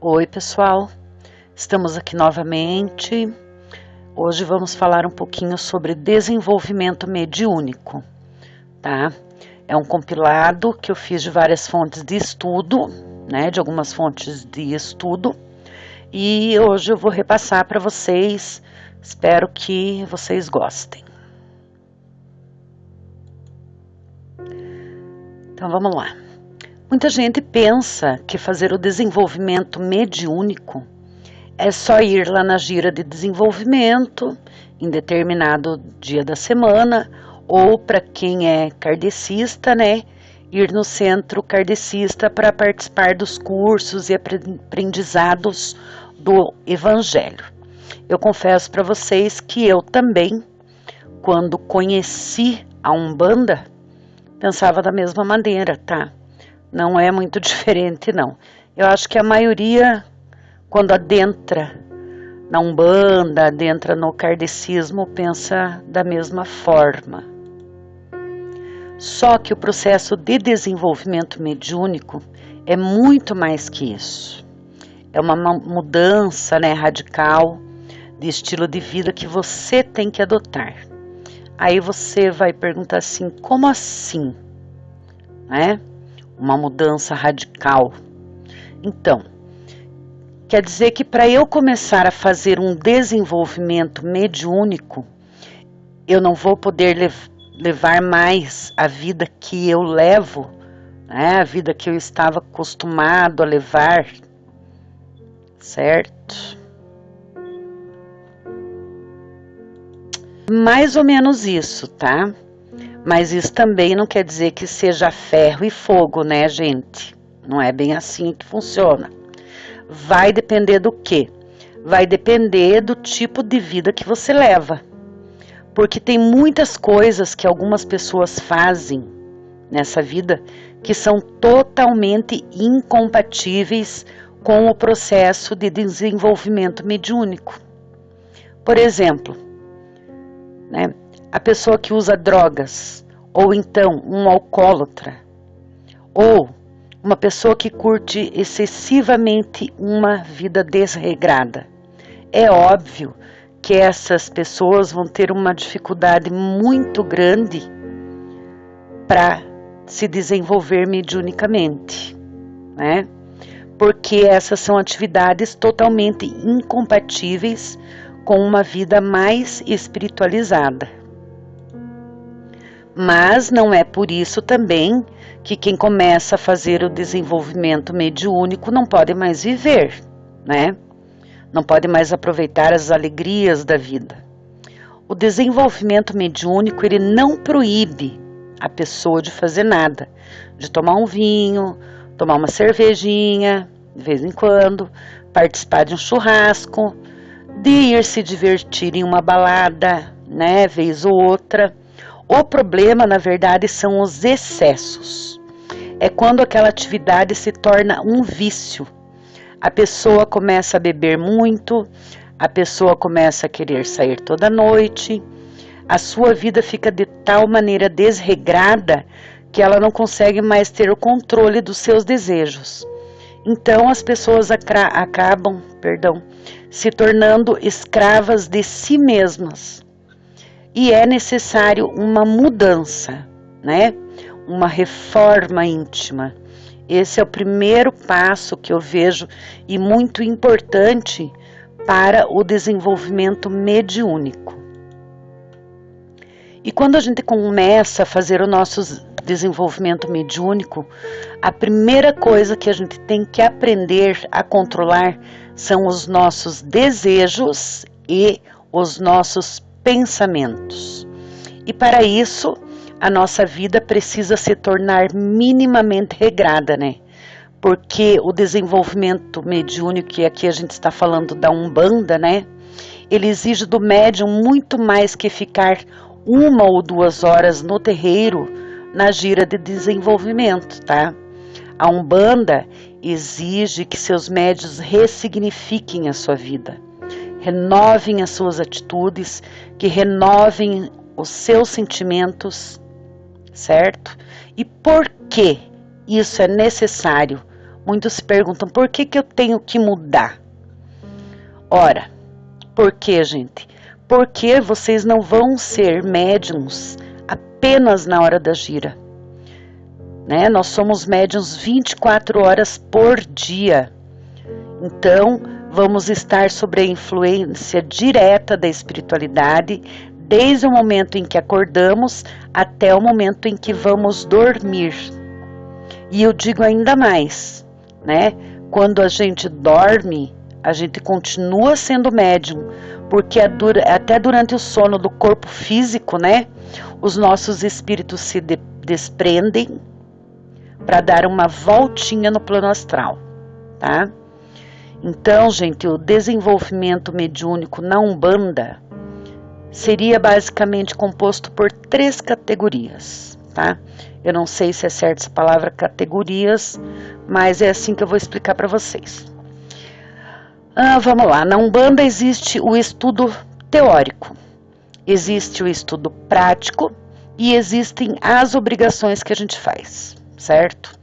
Oi pessoal, estamos aqui novamente. Hoje vamos falar um pouquinho sobre desenvolvimento mediúnico, tá? É um compilado que eu fiz de várias fontes de estudo, né? De algumas fontes de estudo. E hoje eu vou repassar para vocês, espero que vocês gostem. Então vamos lá. Muita gente pensa que fazer o desenvolvimento mediúnico é só ir lá na gira de desenvolvimento em determinado dia da semana, ou para quem é kardecista, né, ir no centro kardecista para participar dos cursos e aprendizados do Evangelho. Eu confesso para vocês que eu também, quando conheci a Umbanda, pensava da mesma maneira, tá? Não é muito diferente, não. Eu acho que a maioria, quando adentra na Umbanda, adentra no kardecismo, pensa da mesma forma. Só que o processo de desenvolvimento mediúnico é muito mais que isso. É uma mudança, né, radical de estilo de vida que você tem que adotar. Aí você vai perguntar assim, como assim? Né? Uma mudança radical. Então, quer dizer que para eu começar a fazer um desenvolvimento mediúnico, eu não vou poder levar mais a vida que eu levo, né? A vida que eu estava acostumado a levar, certo? Mais ou menos isso, tá? Mas isso também não quer dizer que seja ferro e fogo, né, gente? Não é bem assim que funciona. Vai depender do quê? Vai depender do tipo de vida que você leva. Porque tem muitas coisas que algumas pessoas fazem nessa vida que são totalmente incompatíveis com o processo de desenvolvimento mediúnico. Por exemplo, né? A pessoa que usa drogas, ou então um alcoólatra, ou uma pessoa que curte excessivamente uma vida desregrada. É óbvio que essas pessoas vão ter uma dificuldade muito grande para se desenvolver mediunicamente, né? Porque essas são atividades totalmente incompatíveis com uma vida mais espiritualizada. Mas não é por isso também que quem começa a fazer o desenvolvimento mediúnico não pode mais viver, né? Não pode mais aproveitar as alegrias da vida. O desenvolvimento mediúnico, ele não proíbe a pessoa de fazer nada, de tomar um vinho, tomar uma cervejinha, de vez em quando, participar de um churrasco, de ir se divertir em uma balada, né, vez ou outra. O problema, na verdade, são os excessos. É quando aquela atividade se torna um vício. A pessoa começa a beber muito, a pessoa começa a querer sair toda noite, a sua vida fica de tal maneira desregrada que ela não consegue mais ter o controle dos seus desejos. Então as pessoas acabam se tornando escravas de si mesmas. E é necessário uma mudança, né? Uma reforma íntima. Esse é o primeiro passo que eu vejo e muito importante para o desenvolvimento mediúnico. E quando a gente começa a fazer o nosso desenvolvimento mediúnico, a primeira coisa que a gente tem que aprender a controlar são os nossos desejos e os nossos pensamentos. E para isso, a nossa vida precisa se tornar minimamente regrada, né? Porque o desenvolvimento mediúnico, que aqui a gente está falando da Umbanda, né? Ele exige do médium muito mais que ficar 1 ou 2 horas no terreiro na gira de desenvolvimento, tá? A Umbanda exige que seus médiuns ressignifiquem a sua vida, renovem as suas atitudes, que renovem os seus sentimentos, certo? E por que isso é necessário? Muitos se perguntam, por que eu tenho que mudar? Ora, por que, gente? Porque vocês não vão ser médiums apenas na hora da gira, né? Nós somos médiums 24 horas por dia. Então, vamos estar sob a influência direta da espiritualidade, desde o momento em que acordamos até o momento em que vamos dormir. E eu digo ainda mais, né? Quando a gente dorme, a gente continua sendo médium, porque até durante o sono do corpo físico, né? Os nossos espíritos se desprendem para dar uma voltinha no plano astral, tá? Então, gente, o desenvolvimento mediúnico na Umbanda seria basicamente composto por 3 categorias, tá? Eu não sei se é certa essa palavra categorias, mas é assim que eu vou explicar para vocês. Vamos lá, na Umbanda existe o estudo teórico, existe o estudo prático e existem as obrigações que a gente faz, certo?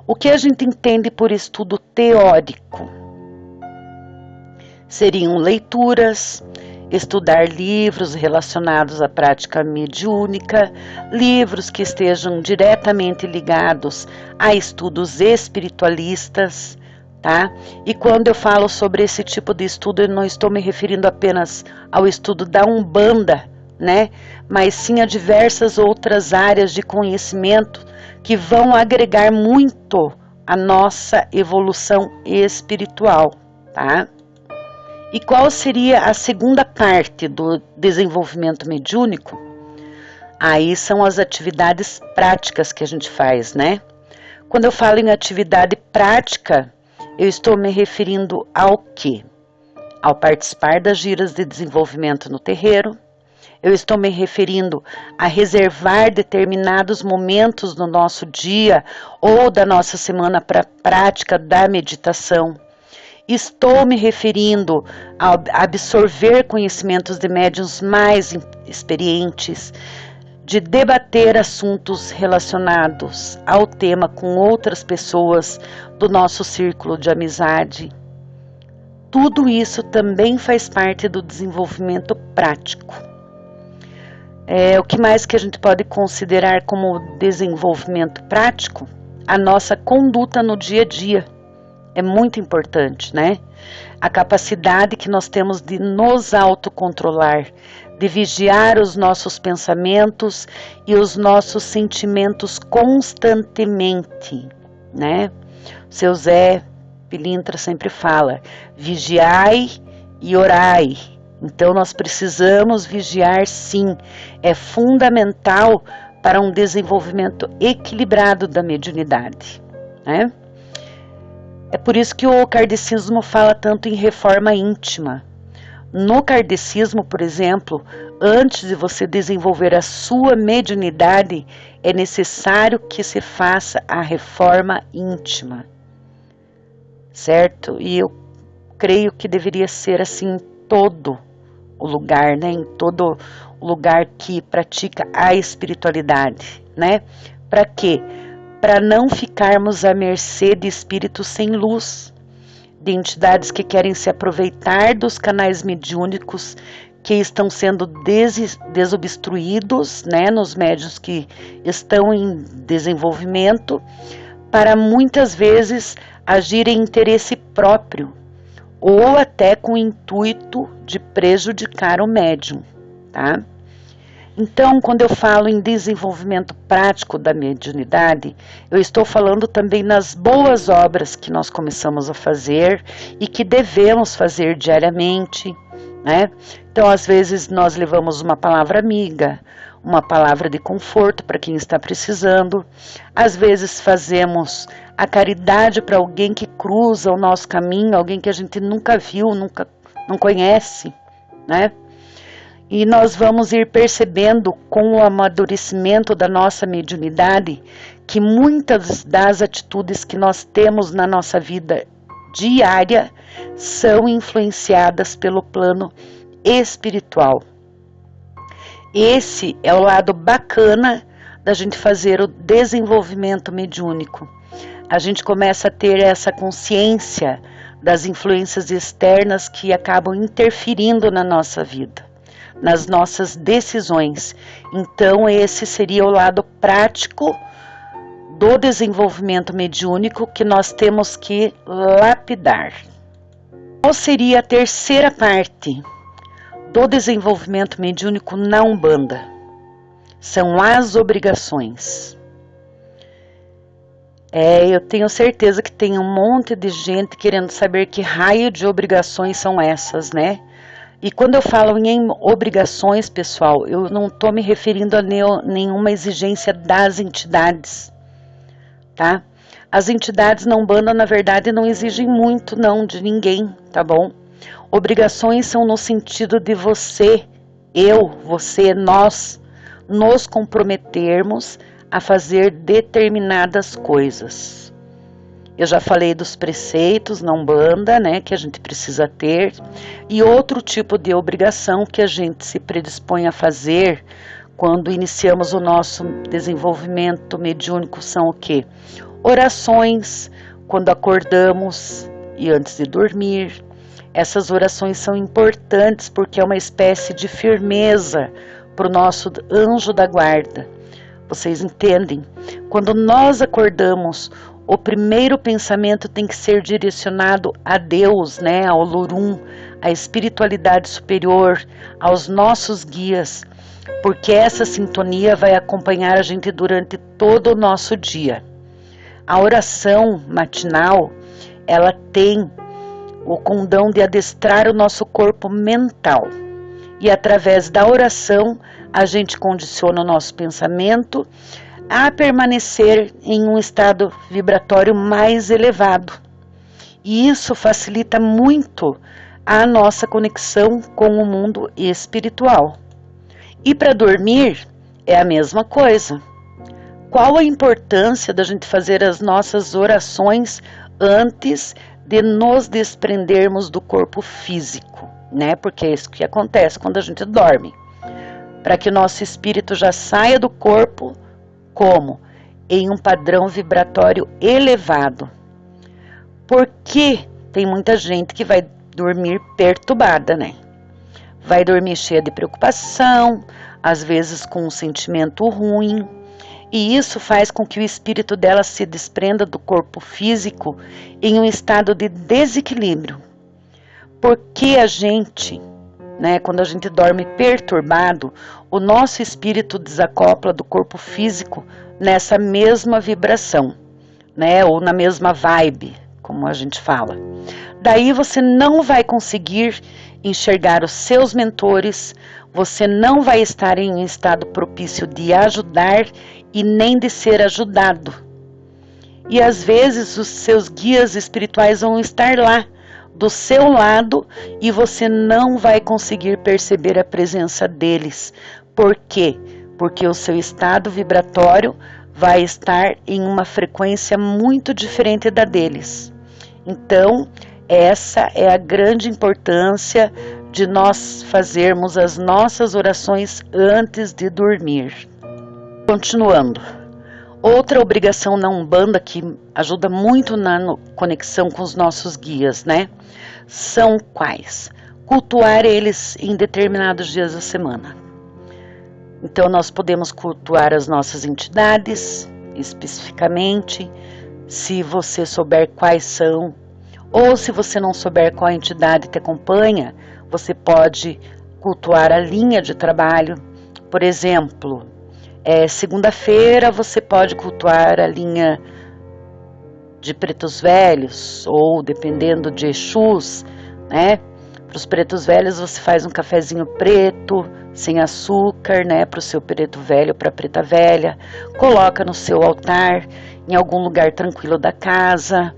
O que a gente entende por estudo teórico? Seriam leituras, estudar livros relacionados à prática mediúnica, livros que estejam diretamente ligados a estudos espiritualistas, tá? E quando eu falo sobre esse tipo de estudo, eu não estou me referindo apenas ao estudo da Umbanda, né? Mas sim a diversas outras áreas de conhecimento que vão agregar muito a nossa evolução espiritual, tá? E qual seria a segunda parte do desenvolvimento mediúnico? Aí são as atividades práticas que a gente faz, né? Quando eu falo em atividade prática, eu estou me referindo ao quê? Ao participar das giras de desenvolvimento no terreiro. Eu estou me referindo a reservar determinados momentos no nosso dia ou da nossa semana para a prática da meditação. Estou me referindo a absorver conhecimentos de médiuns mais experientes, de debater assuntos relacionados ao tema com outras pessoas do nosso círculo de amizade. Tudo isso também faz parte do desenvolvimento prático. O que mais que a gente pode considerar como desenvolvimento prático? A nossa conduta no dia a dia. É muito importante, né? A capacidade que nós temos de nos autocontrolar, de vigiar os nossos pensamentos e os nossos sentimentos constantemente, né? O seu Zé Pilintra sempre fala, vigiai e orai. Então nós precisamos vigiar sim, é fundamental para um desenvolvimento equilibrado da mediunidade, né? É por isso que o kardecismo fala tanto em reforma íntima. No kardecismo, por exemplo, antes de você desenvolver a sua mediunidade, é necessário que se faça a reforma íntima, certo? E eu creio que deveria ser assim em todo o lugar, né? Em todo o lugar que pratica a espiritualidade, né? Para quê? Para não ficarmos à mercê de espíritos sem luz, de entidades que querem se aproveitar dos canais mediúnicos que estão sendo desobstruídos, né, nos médiuns que estão em desenvolvimento, para muitas vezes agir em interesse próprio, ou até com o intuito de prejudicar o médium, tá? Então, quando eu falo em desenvolvimento prático da mediunidade, eu estou falando também nas boas obras que nós começamos a fazer e que devemos fazer diariamente, né? Então, às vezes, nós levamos uma palavra amiga, uma palavra de conforto para quem está precisando. Às vezes, fazemos a caridade para alguém que cruza o nosso caminho, alguém que a gente nunca viu, não conhece, né? E nós vamos ir percebendo com o amadurecimento da nossa mediunidade que muitas das atitudes que nós temos na nossa vida diária são influenciadas pelo plano espiritual. Esse é o lado bacana da gente fazer o desenvolvimento mediúnico. a gente começa a ter essa consciência das influências externas que acabam interferindo na nossa vida, nas nossas decisões. Então esse seria o lado prático do desenvolvimento mediúnico que nós temos que lapidar. Qual seria a terceira parte do desenvolvimento mediúnico na Umbanda? São as obrigações. Eu tenho certeza que tem um monte de gente querendo saber que raio de obrigações são essas, né? E quando eu falo em obrigações, pessoal, eu não estou me referindo a nenhuma exigência das entidades, tá? As entidades na Umbanda, na verdade, não exigem muito, não, de ninguém, tá bom? Obrigações são no sentido de você, nós, nos comprometermos a fazer determinadas coisas. Eu já falei dos preceitos na Umbanda, né, que a gente precisa ter, e outro tipo de obrigação que a gente se predispõe a fazer quando iniciamos o nosso desenvolvimento mediúnico são o quê? Orações, quando acordamos e antes de dormir. Essas orações são importantes porque é uma espécie de firmeza para o nosso anjo da guarda. Vocês entendem? Quando nós acordamos, o primeiro pensamento tem que ser direcionado a Deus, né? Ao Lorum, à espiritualidade superior, aos nossos guias, porque essa sintonia vai acompanhar a gente durante todo o nosso dia. A oração matinal, ela tem o condão de adestrar o nosso corpo mental. E através da oração, a gente condiciona o nosso pensamento a permanecer em um estado vibratório mais elevado. E isso facilita muito a nossa conexão com o mundo espiritual. E para dormir é a mesma coisa. Qual a importância da gente fazer as nossas orações antes de nos desprendermos do corpo físico, né? Porque é isso que acontece quando a gente dorme. Para que o nosso espírito já saia do corpo, como? Em um padrão vibratório elevado. Porque tem muita gente que vai dormir perturbada, né? Vai dormir cheia de preocupação, às vezes com um sentimento ruim, e isso faz com que o espírito dela se desprenda do corpo físico em um estado de desequilíbrio. Porque a gente, né, quando a gente dorme perturbado, o nosso espírito desacopla do corpo físico nessa mesma vibração, né, ou na mesma vibe, como a gente fala. Daí você não vai conseguir enxergar os seus mentores, você não vai estar em um estado propício de ajudar e nem de ser ajudado. E às vezes os seus guias espirituais vão estar lá, do seu lado, e você não vai conseguir perceber a presença deles. Por quê? Porque o seu estado vibratório vai estar em uma frequência muito diferente da deles. Então, essa é a grande importância de nós fazermos as nossas orações antes de dormir. Continuando, outra obrigação na Umbanda que ajuda muito na conexão com os nossos guias, né? São quais? Cultuar eles em determinados dias da semana. Então nós podemos cultuar as nossas entidades, especificamente, se você souber quais são, ou se você não souber qual entidade te acompanha, você pode cultuar a linha de trabalho. Por exemplo, segunda-feira você pode cultuar a linha de pretos velhos, ou dependendo de Exus, né? Para os pretos velhos você faz um cafezinho preto, sem açúcar, né? Para o seu preto velho, para a preta velha, coloca no seu altar, em algum lugar tranquilo da casa.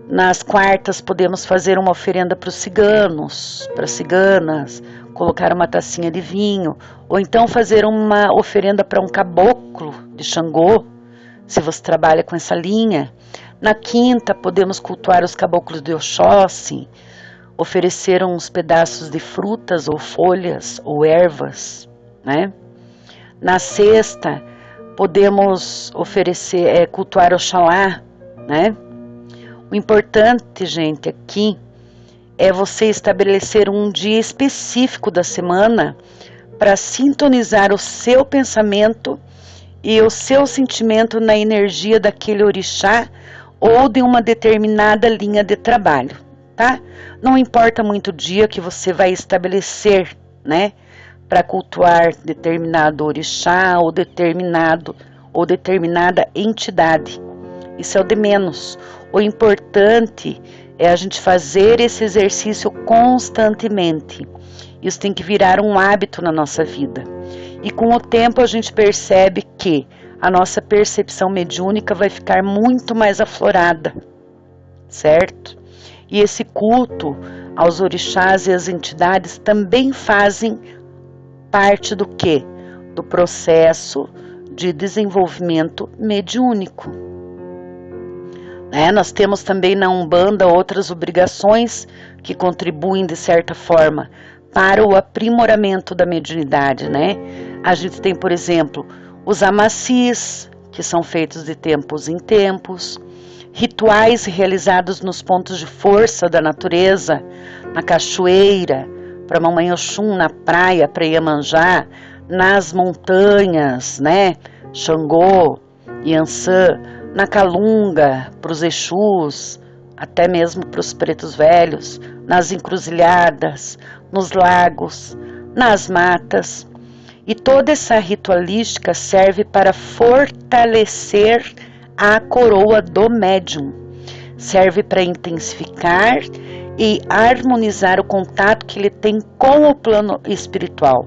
Nas quartas podemos fazer uma oferenda para os ciganos, para as ciganas, colocar uma tacinha de vinho, ou então fazer uma oferenda para um caboclo de Xangô, se você trabalha com essa linha. Na quinta podemos cultuar os caboclos de Oxóssi, oferecer uns pedaços de frutas ou folhas ou ervas, né? Na sexta podemos oferecer, cultuar Oxalá, né? O importante, gente, aqui é você estabelecer um dia específico da semana para sintonizar o seu pensamento e o seu sentimento na energia daquele orixá ou de uma determinada linha de trabalho, tá? Não importa muito o dia que você vai estabelecer, né, para cultuar determinado orixá ou determinada entidade. Isso é o de menos. O importante é a gente fazer esse exercício constantemente. Isso tem que virar um hábito na nossa vida. E com o tempo a gente percebe que a nossa percepção mediúnica vai ficar muito mais aflorada, certo? E esse culto aos orixás e às entidades também fazem parte do quê? Do processo de desenvolvimento mediúnico. Nós temos também na Umbanda outras obrigações que contribuem de certa forma para o aprimoramento da mediunidade, né? A gente tem, por exemplo, os amacis, que são feitos de tempos em tempos, rituais realizados nos pontos de força da natureza, na cachoeira, para Mamãe Oxum, na praia, para Iemanjá, nas montanhas, né? Xangô, Iansã, na Calunga, para os Exus, até mesmo para os pretos velhos, nas encruzilhadas, nos lagos, nas matas. E toda essa ritualística serve para fortalecer a coroa do médium. Serve para intensificar e harmonizar o contato que ele tem com o plano espiritual.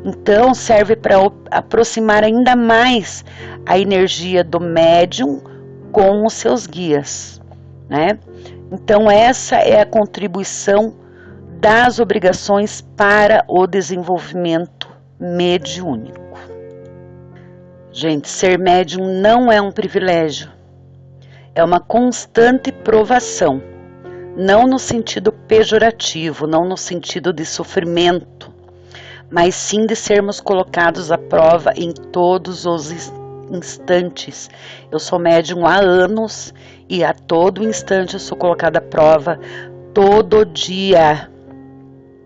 Então, serve para aproximar ainda mais a energia do médium com os seus guias, né? Então, essa é a contribuição das obrigações para o desenvolvimento mediúnico. Gente, ser médium não é um privilégio, é uma constante provação, não no sentido pejorativo, não no sentido de sofrimento, mas sim de sermos colocados à prova em todos os instantes. Eu sou médium há anos e a todo instante eu sou colocada à prova, todo dia,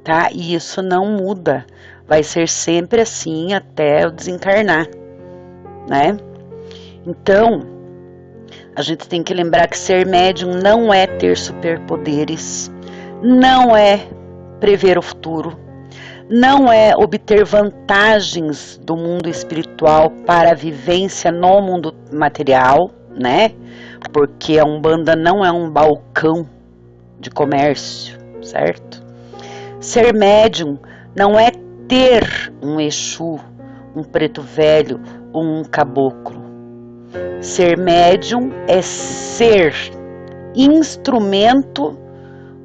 tá? E isso não muda, vai ser sempre assim até eu desencarnar, né? Então, a gente tem que lembrar que ser médium não é ter superpoderes, não é prever o futuro, não é obter vantagens do mundo espiritual para a vivência no mundo material, né? Porque a Umbanda não é um balcão de comércio, certo? Ser médium não é ter um Exu, um preto velho ou um caboclo. Ser médium é ser instrumento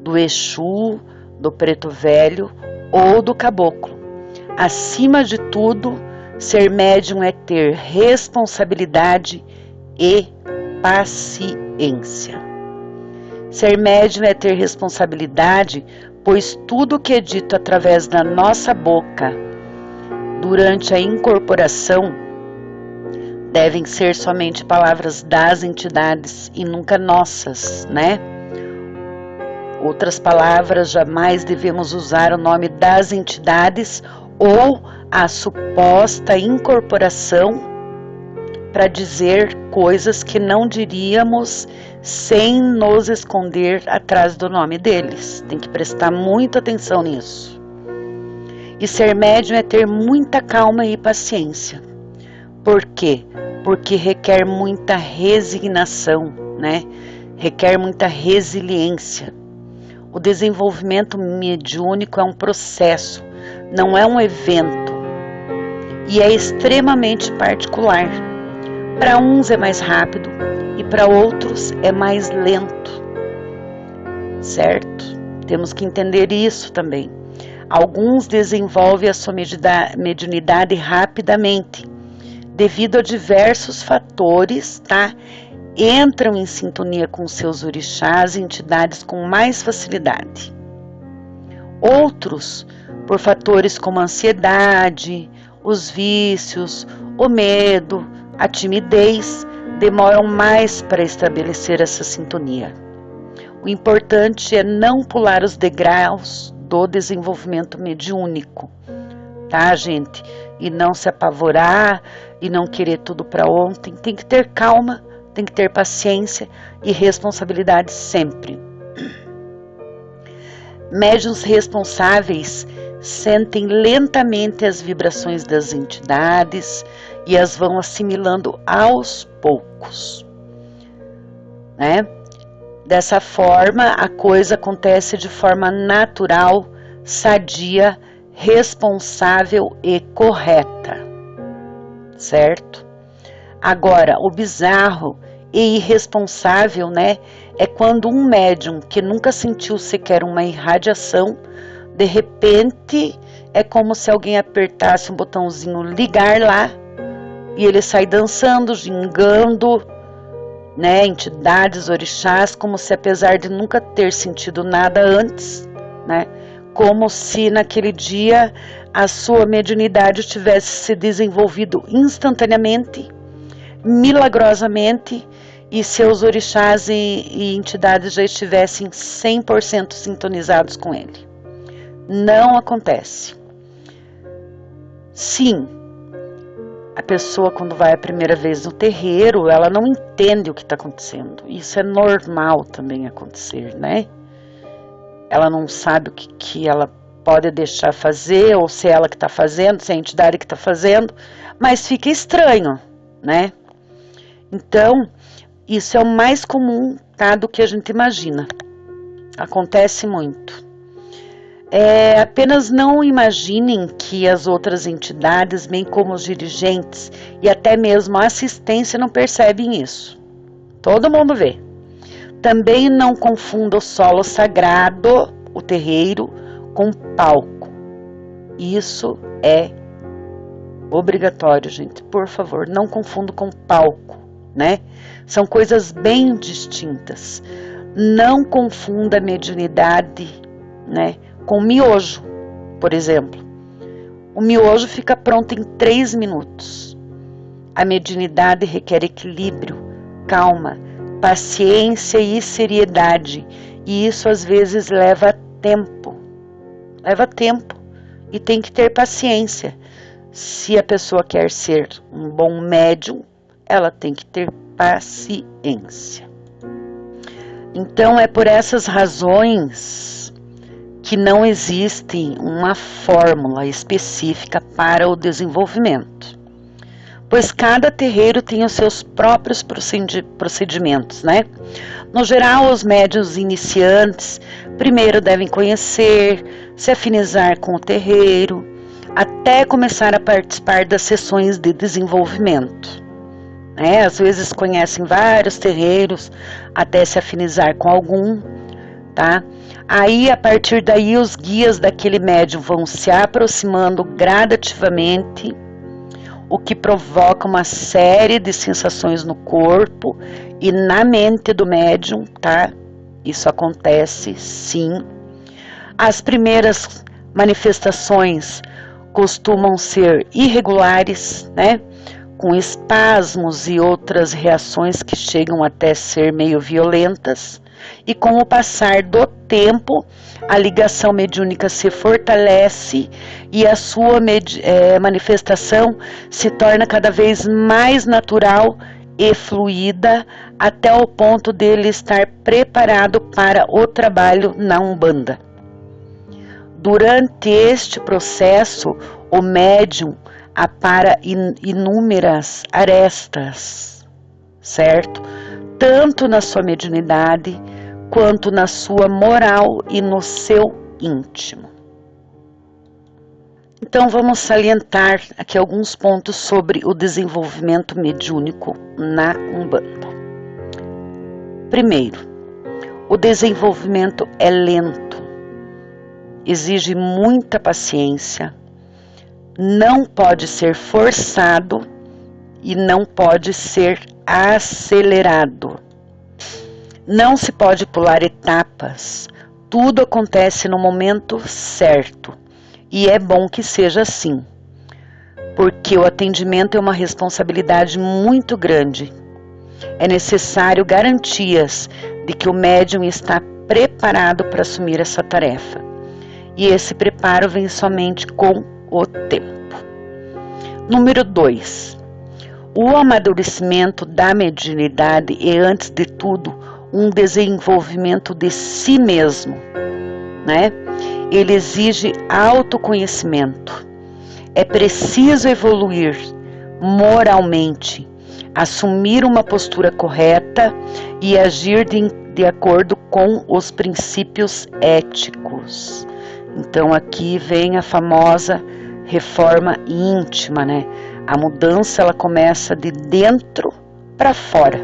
do Exu, do preto velho ou do caboclo. Acima de tudo, ser médium é ter responsabilidade e paciência. Ser médium é ter responsabilidade, pois tudo que é dito através da nossa boca durante a incorporação devem ser somente palavras das entidades e nunca nossas, né? Outras palavras, jamais devemos usar o nome das entidades ou a suposta incorporação para dizer coisas que não diríamos sem nos esconder atrás do nome deles. Tem que prestar muita atenção nisso. E ser médium é ter muita calma e paciência. Por quê? Porque requer muita resignação, né? Requer muita resiliência. O desenvolvimento mediúnico é um processo, não é um evento. E é extremamente particular. Para uns é mais rápido e para outros é mais lento, certo? Temos que entender isso também. Alguns desenvolvem a sua mediunidade rapidamente, devido a diversos fatores, tá? Entram em sintonia com seus orixás e entidades com mais facilidade. Outros, por fatores como a ansiedade, os vícios, o medo, a timidez, demoram mais para estabelecer essa sintonia. O importante é não pular os degraus do desenvolvimento mediúnico, tá, gente? E não se apavorar e não querer tudo para ontem. Tem que ter calma, tem que ter paciência e responsabilidade sempre. Médiuns responsáveis sentem lentamente as vibrações das entidades e as vão assimilando aos poucos, né? Dessa forma, a coisa acontece de forma natural, sadia, responsável e correta, certo? Agora, o bizarro e irresponsável, né, é quando um médium que nunca sentiu sequer uma irradiação, de repente é como se alguém apertasse um botãozinho ligar lá e ele sai dançando, gingando, né, entidades, orixás, como se apesar de nunca ter sentido nada antes, né, como se naquele dia a sua mediunidade tivesse se desenvolvido instantaneamente, milagrosamente, e seus orixás e entidades já estivessem 100% sintonizados com ele. Não acontece. Sim, a pessoa quando vai a primeira vez no terreiro, ela não entende o que está acontecendo. Isso é normal também acontecer, né? Ela não sabe o que ela pode deixar fazer, ou se é ela que está fazendo, se é a entidade que está fazendo, mas fica estranho, né? Então, isso é o mais comum, tá, do que a gente imagina. Acontece muito. Apenas não imaginem que as outras entidades, bem como os dirigentes e até mesmo a assistência não percebem isso. Todo mundo vê. Também não confunda o solo sagrado, o terreiro, com palco. Isso é obrigatório, gente. Por favor, não confunda com palco, né? São coisas bem distintas. Não confunda a mediunidade, né, com miojo, por exemplo. O miojo fica pronto em 3 minutos. A mediunidade requer equilíbrio, calma, paciência e seriedade. E isso às vezes leva tempo. Leva tempo. E tem que ter paciência. Se a pessoa quer ser um bom médium, ela tem que ter paciência. Então é por essas razões que não existe uma fórmula específica para o desenvolvimento, pois cada terreiro tem os seus próprios procedimentos, né? No geral, os médiuns iniciantes primeiro devem conhecer, se afinizar com o terreiro, até começar a participar das sessões de desenvolvimento. Às vezes conhecem vários terreiros até se afinizar com algum, tá? Aí, a partir daí, os guias daquele médium vão se aproximando gradativamente, o que provoca uma série de sensações no corpo e na mente do médium, tá? Isso acontece, sim. As primeiras manifestações costumam ser irregulares, né? Com espasmos e outras reações que chegam até ser meio violentas. E com o passar do tempo, a ligação mediúnica se fortalece e a sua manifestação se torna cada vez mais natural e fluida, até o ponto dele estar preparado para o trabalho na Umbanda. Durante este processo, o médium apara inúmeras arestas, certo? Tanto na sua mediunidade, quanto na sua moral e no seu íntimo. Então vamos salientar aqui alguns pontos sobre o desenvolvimento mediúnico na Umbanda. Primeiro, o desenvolvimento é lento, exige muita paciência, não pode ser forçado e não pode ser acelerado. Não se pode pular etapas, tudo acontece no momento certo, e é bom que seja assim. porque o atendimento é uma responsabilidade muito grande. É necessário garantias de que o médium está preparado para assumir essa tarefa. E esse preparo vem somente com o tempo. Número 2. O amadurecimento da mediunidade é, antes de tudo, um desenvolvimento de si mesmo, né? Ele exige autoconhecimento. É preciso evoluir moralmente, assumir uma postura correta e agir de acordo com os princípios éticos. Então aqui vem a famosa reforma íntima, né? A mudança ela começa de dentro para fora,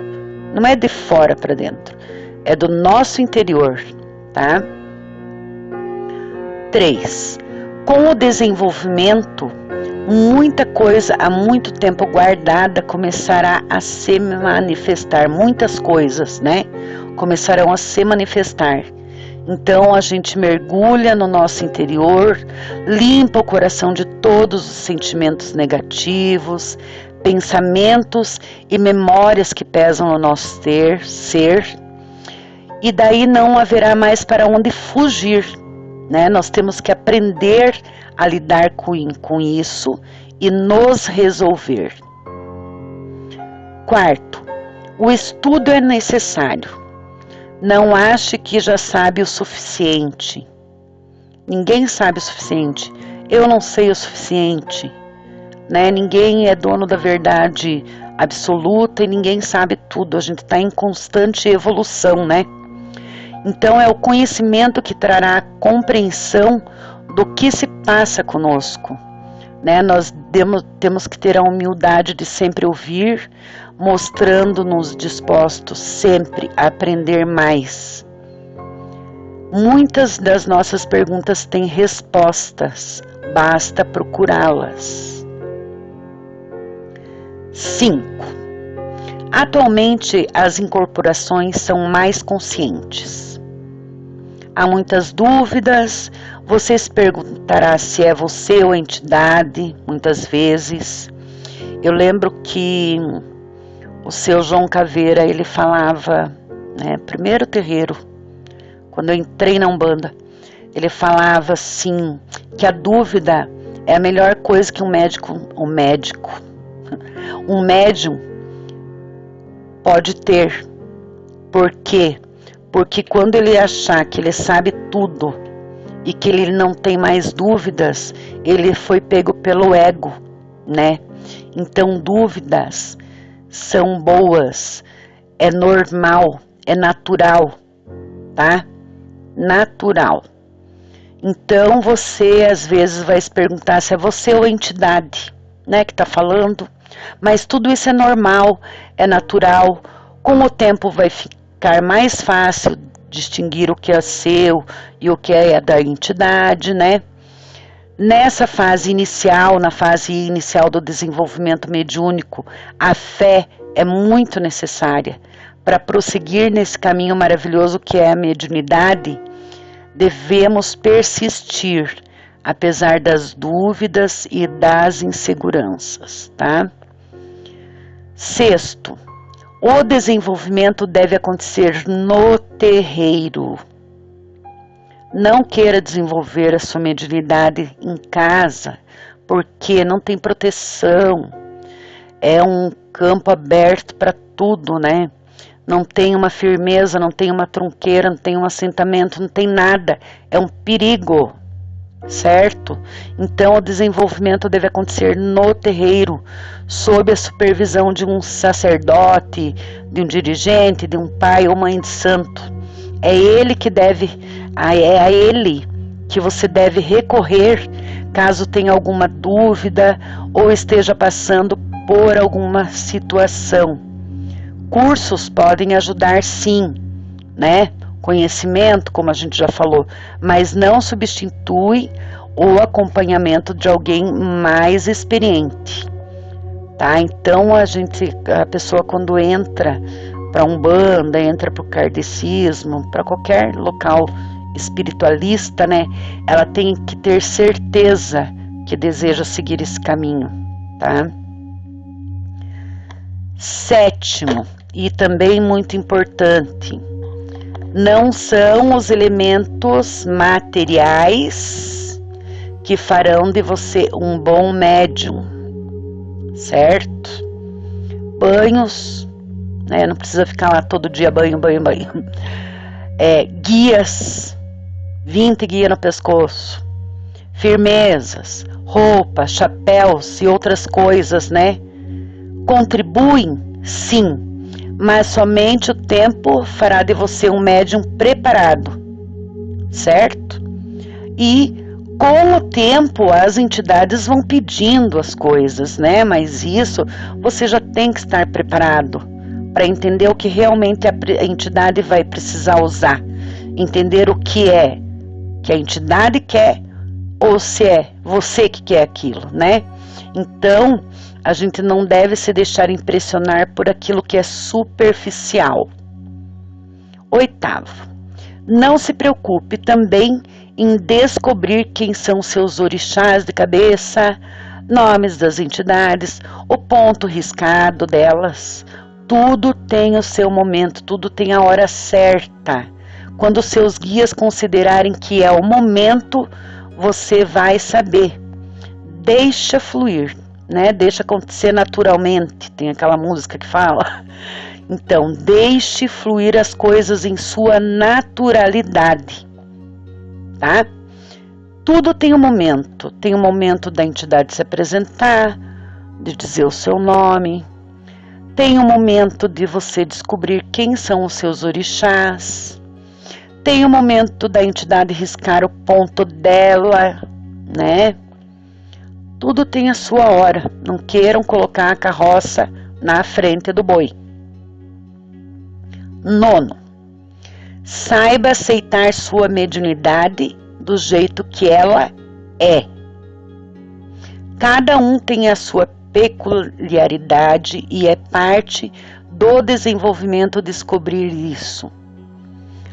não é de fora para dentro, é do nosso interior, tá? 3. Com o desenvolvimento, muita coisa há muito tempo guardada começará a se manifestar, muitas coisas, né? Começarão a se manifestar. Então a gente mergulha no nosso interior, limpa o coração de todos os sentimentos negativos, pensamentos e memórias que pesam no nosso ser, e daí não haverá mais para onde fugir, né? Nós temos que aprender a lidar com isso e nos resolver. 4. O estudo é necessário. Não ache que já sabe o suficiente. Ninguém sabe o suficiente. Eu não sei o suficiente, né? Ninguém é dono da verdade absoluta e ninguém sabe tudo. A gente está em constante evolução, né? Então é o conhecimento que trará a compreensão do que se passa conosco, né? Nós temos que ter a humildade de sempre ouvir, mostrando-nos dispostos sempre a aprender mais. Muitas das nossas perguntas têm respostas, basta procurá-las. 5. Atualmente as incorporações são mais conscientes. Há muitas dúvidas, você se perguntará se é você ou a entidade, muitas vezes. Eu lembro que o seu João Caveira, ele falava, né, primeiro terreiro, quando eu entrei na Umbanda, ele falava assim, que a dúvida é a melhor coisa que um médium pode ter. Por quê? Porque quando ele achar que ele sabe tudo e que ele não tem mais dúvidas, ele foi pego pelo ego, né? Então dúvidas são boas, é normal, é natural, tá? Natural. Então você às vezes vai se perguntar se é você ou a entidade, né, que tá falando, mas tudo isso é normal, é natural. Com o tempo vai ficar mais fácil distinguir o que é seu e o que é da entidade, né? Nessa fase inicial, na fase inicial do desenvolvimento mediúnico, a fé é muito necessária para prosseguir nesse caminho maravilhoso que é a mediunidade. Devemos persistir, apesar das dúvidas e das inseguranças, tá? 6. O desenvolvimento deve acontecer no terreiro. Não queira desenvolver a sua mediunidade em casa, porque não tem proteção. É um campo aberto para tudo, né? Não tem uma firmeza, não tem uma tronqueira, não tem um assentamento, não tem nada. É um perigo, certo? Então o desenvolvimento deve acontecer no terreiro, sob a supervisão de um sacerdote, de um dirigente, de um pai ou mãe de santo. É a ele que você deve recorrer caso tenha alguma dúvida ou esteja passando por alguma situação. Cursos podem ajudar sim, né? Conhecimento, como a gente já falou, mas não substitui o acompanhamento de alguém mais experiente, tá? Então a pessoa quando entra para Umbanda, entra para o kardecismo, para qualquer local espiritualista, né? Ela tem que ter certeza que deseja seguir esse caminho, tá? Sétimo, e também muito importante, não são os elementos materiais que farão de você um bom médium, certo? Banhos, né? Não precisa ficar lá todo dia banho. Guias, 20 guias no pescoço, firmezas, roupas, chapéus e outras coisas, né? Contribuem, sim, mas somente o tempo fará de você um médium preparado, certo? E com o tempo as entidades vão pedindo as coisas, né? Mas isso você já tem que estar preparado para entender o que realmente a entidade vai precisar usar, entender o que a entidade quer ou se é você que quer aquilo, né? Então, a gente não deve se deixar impressionar por aquilo que é superficial. Oitavo, não se preocupe também em descobrir quem são seus orixás de cabeça, nomes das entidades, o ponto riscado delas. Tudo tem o seu momento, tudo tem a hora certa. Quando seus guias considerarem que é o momento, você vai saber. Deixa fluir, né? Deixa acontecer naturalmente. Tem aquela música que fala. Então, deixe fluir as coisas em sua naturalidade, tá? Tudo tem um momento. Tem um momento da entidade se apresentar, de dizer o seu nome. Tem um momento de você descobrir quem são os seus orixás. Tem um momento da entidade riscar o ponto dela, né? Tudo tem a sua hora. Não queiram colocar a carroça na frente do boi. Nono, saiba aceitar sua mediunidade do jeito que ela é. Cada um tem a sua peculiaridade e é parte do desenvolvimento descobrir isso.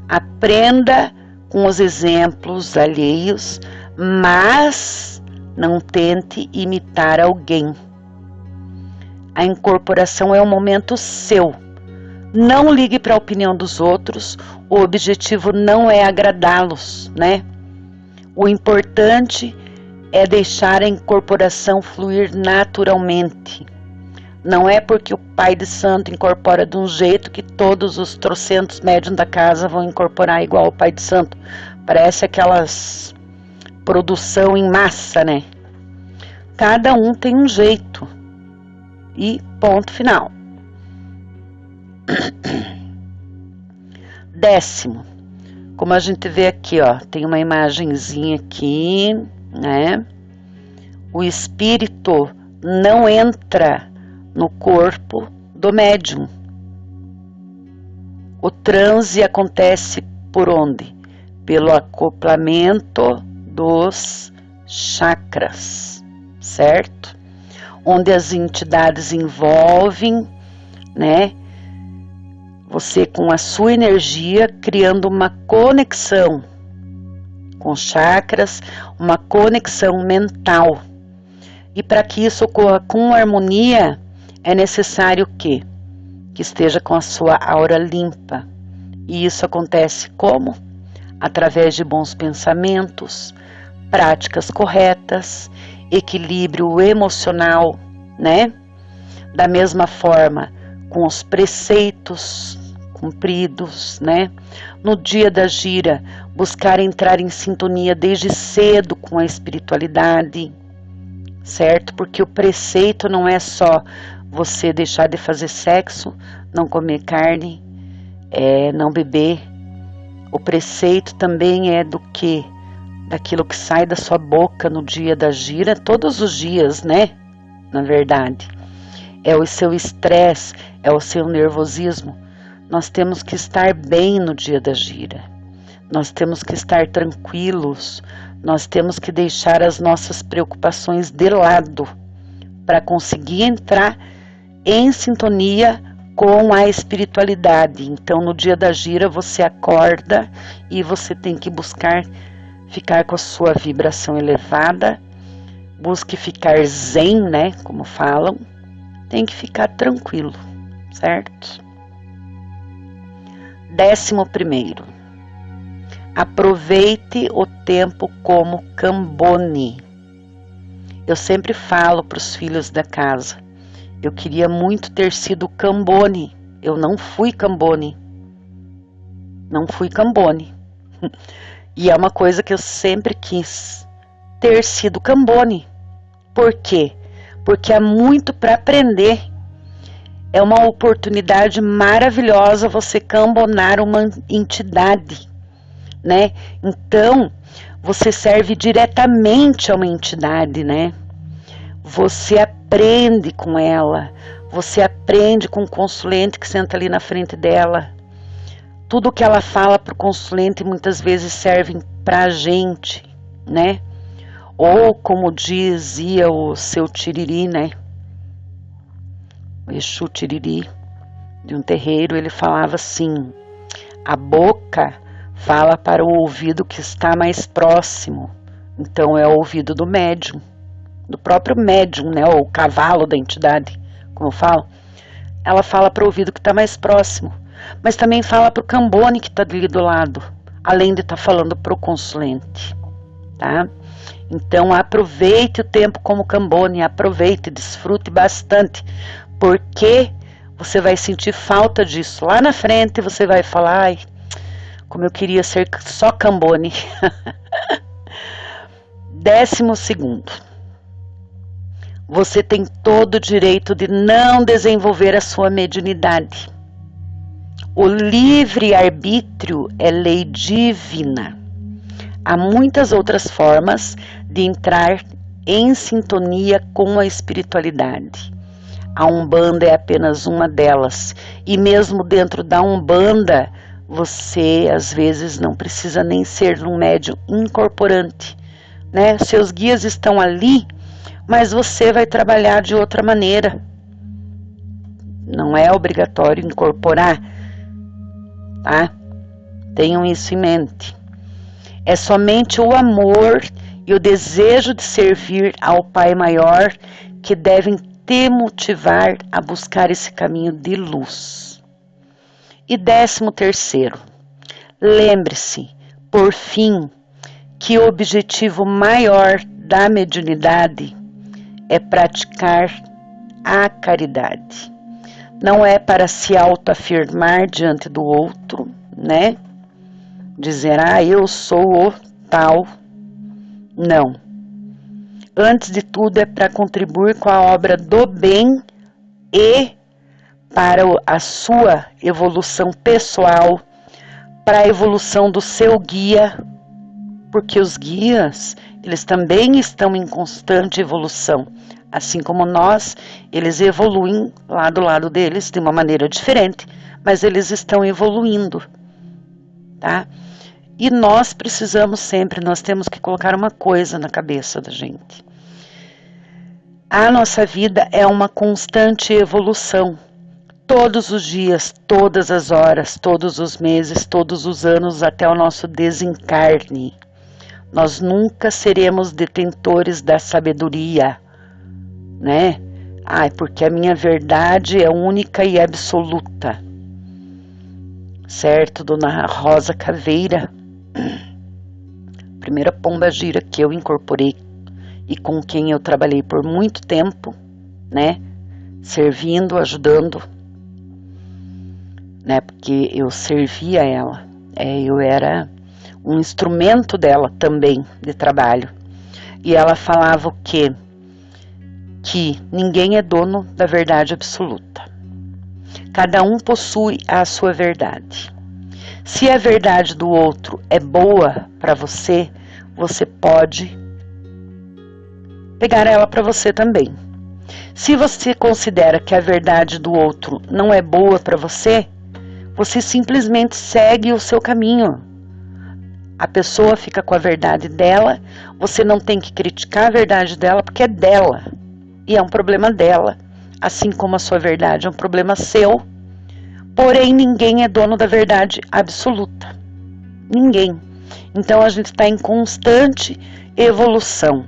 Aprenda com os exemplos alheios, mas não tente imitar alguém. A incorporação é um momento seu. Não ligue para a opinião dos outros. O objetivo não é agradá-los, né? O importante é deixar a incorporação fluir naturalmente. Não é porque o pai de santo incorpora de um jeito que todos os trocentos médiuns da casa vão incorporar igual o pai de santo. Parece aquelas produção em massa, né? Cada um tem um jeito. E ponto final. 10º. Como a gente vê aqui, ó, tem uma imagenzinha aqui, né? O espírito não entra no corpo do médium. O transe acontece por onde? Pelo acoplamento dos chakras, certo? Onde as entidades envolvem, né? Você com a sua energia criando uma conexão com chakras, uma conexão mental. E para que isso ocorra com harmonia, é necessário que esteja com a sua aura limpa. E isso acontece como? Através de bons pensamentos, práticas corretas, equilíbrio emocional, né? Da mesma forma, com os preceitos cumpridos, né? No dia da gira, buscar entrar em sintonia desde cedo com a espiritualidade, certo? Porque o preceito não é só você deixar de fazer sexo, não comer carne, não beber. O preceito também é do que? Daquilo que sai da sua boca no dia da gira, todos os dias, né? Na verdade. É o seu estresse, é o seu nervosismo. Nós temos que estar bem no dia da gira. Nós temos que estar tranquilos. Nós temos que deixar as nossas preocupações de lado para conseguir entrar em sintonia com a espiritualidade. Então, no dia da gira, você acorda e você tem que buscar ficar com a sua vibração elevada, busque ficar zen, né, como falam, tem que ficar tranquilo, certo? 11º, aproveite o tempo como Cambone. Eu sempre falo para os filhos da casa, eu queria muito ter sido Cambone, eu não fui Cambone. Não fui Cambone. E é uma coisa que eu sempre quis, ter sido Cambone. Por quê? Porque há muito para aprender. É uma oportunidade maravilhosa você cambonar uma entidade, né? Então, você serve diretamente a uma entidade, né? Você aprende com ela, você aprende com o consulente que senta ali na frente dela. Tudo que ela fala para o consulente muitas vezes serve para a gente, né? Ou como dizia o seu Tiriri, né? O Exu Tiriri, de um terreiro, ele falava assim: a boca fala para o ouvido que está mais próximo. Então é o ouvido do médium, do próprio médium, né? Ou o cavalo da entidade, como eu falo. Ela fala para o ouvido que está mais próximo. Mas também fala para o Cambone que está ali do lado, além de estar falando para o consulente, tá? Então aproveite o tempo como Cambone, aproveite, desfrute bastante, porque você vai sentir falta disso. Lá na frente você vai falar: ai, como eu queria ser só Cambone. 12º, você tem todo o direito de não desenvolver a sua mediunidade. O livre-arbítrio é lei divina. Há muitas outras formas de entrar em sintonia com a espiritualidade. A Umbanda é apenas uma delas. E mesmo dentro da Umbanda, você às vezes não precisa nem ser um médium incorporante, né? Seus guias estão ali, mas você vai trabalhar de outra maneira. Não é obrigatório incorporar, tá? Tenham isso em mente. É somente o amor e o desejo de servir ao Pai Maior que devem te motivar a buscar esse caminho de luz. E 13º, lembre-se, por fim, que o objetivo maior da mediunidade é praticar a caridade. Não é para se autoafirmar diante do outro, né? Dizer, eu sou o tal. Não. Antes de tudo é para contribuir com a obra do bem e para a sua evolução pessoal, para a evolução do seu guia, porque os guias, eles também estão em constante evolução. Assim como nós, eles evoluem lá do lado deles de uma maneira diferente, mas eles estão evoluindo, tá? E nós precisamos sempre, nós temos que colocar uma coisa na cabeça da gente. A nossa vida é uma constante evolução. Todos os dias, todas as horas, todos os meses, todos os anos, até o nosso desencarne. Nós nunca seremos detentores da sabedoria, né? Porque a minha verdade é única e absoluta. Certo, Dona Rosa Caveira? Primeira pomba gira que eu incorporei e com quem eu trabalhei por muito tempo, né? Servindo, ajudando, né? Porque eu servia ela, eu era um instrumento dela também de trabalho. E ela falava o quê? Que ninguém é dono da verdade absoluta. Cada um possui a sua verdade. Se a verdade do outro é boa para você, você pode pegar ela para você também. Se você considera que a verdade do outro não é boa para você, você simplesmente segue o seu caminho. A pessoa fica com a verdade dela, você não tem que criticar a verdade dela porque é dela. E é um problema dela, assim como a sua verdade é um problema seu. Porém, ninguém é dono da verdade absoluta. Ninguém. Então, a gente está em constante evolução.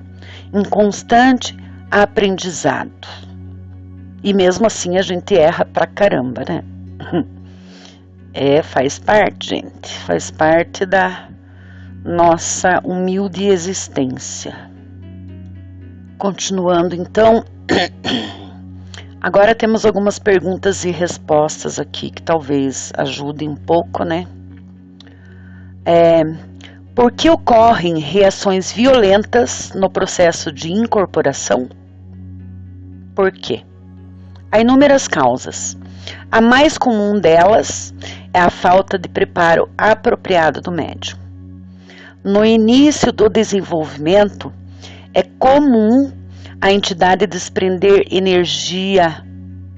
em constante aprendizado. E mesmo assim a gente erra pra caramba, né? Faz parte, gente. Faz parte da nossa humilde existência. Continuando, então. Agora temos algumas perguntas e respostas aqui que talvez ajudem um pouco, né? Por que ocorrem reações violentas no processo de incorporação? Por quê? Há inúmeras causas. A mais comum delas é a falta de preparo apropriado do médium. No início do desenvolvimento, é comum a entidade desprender energia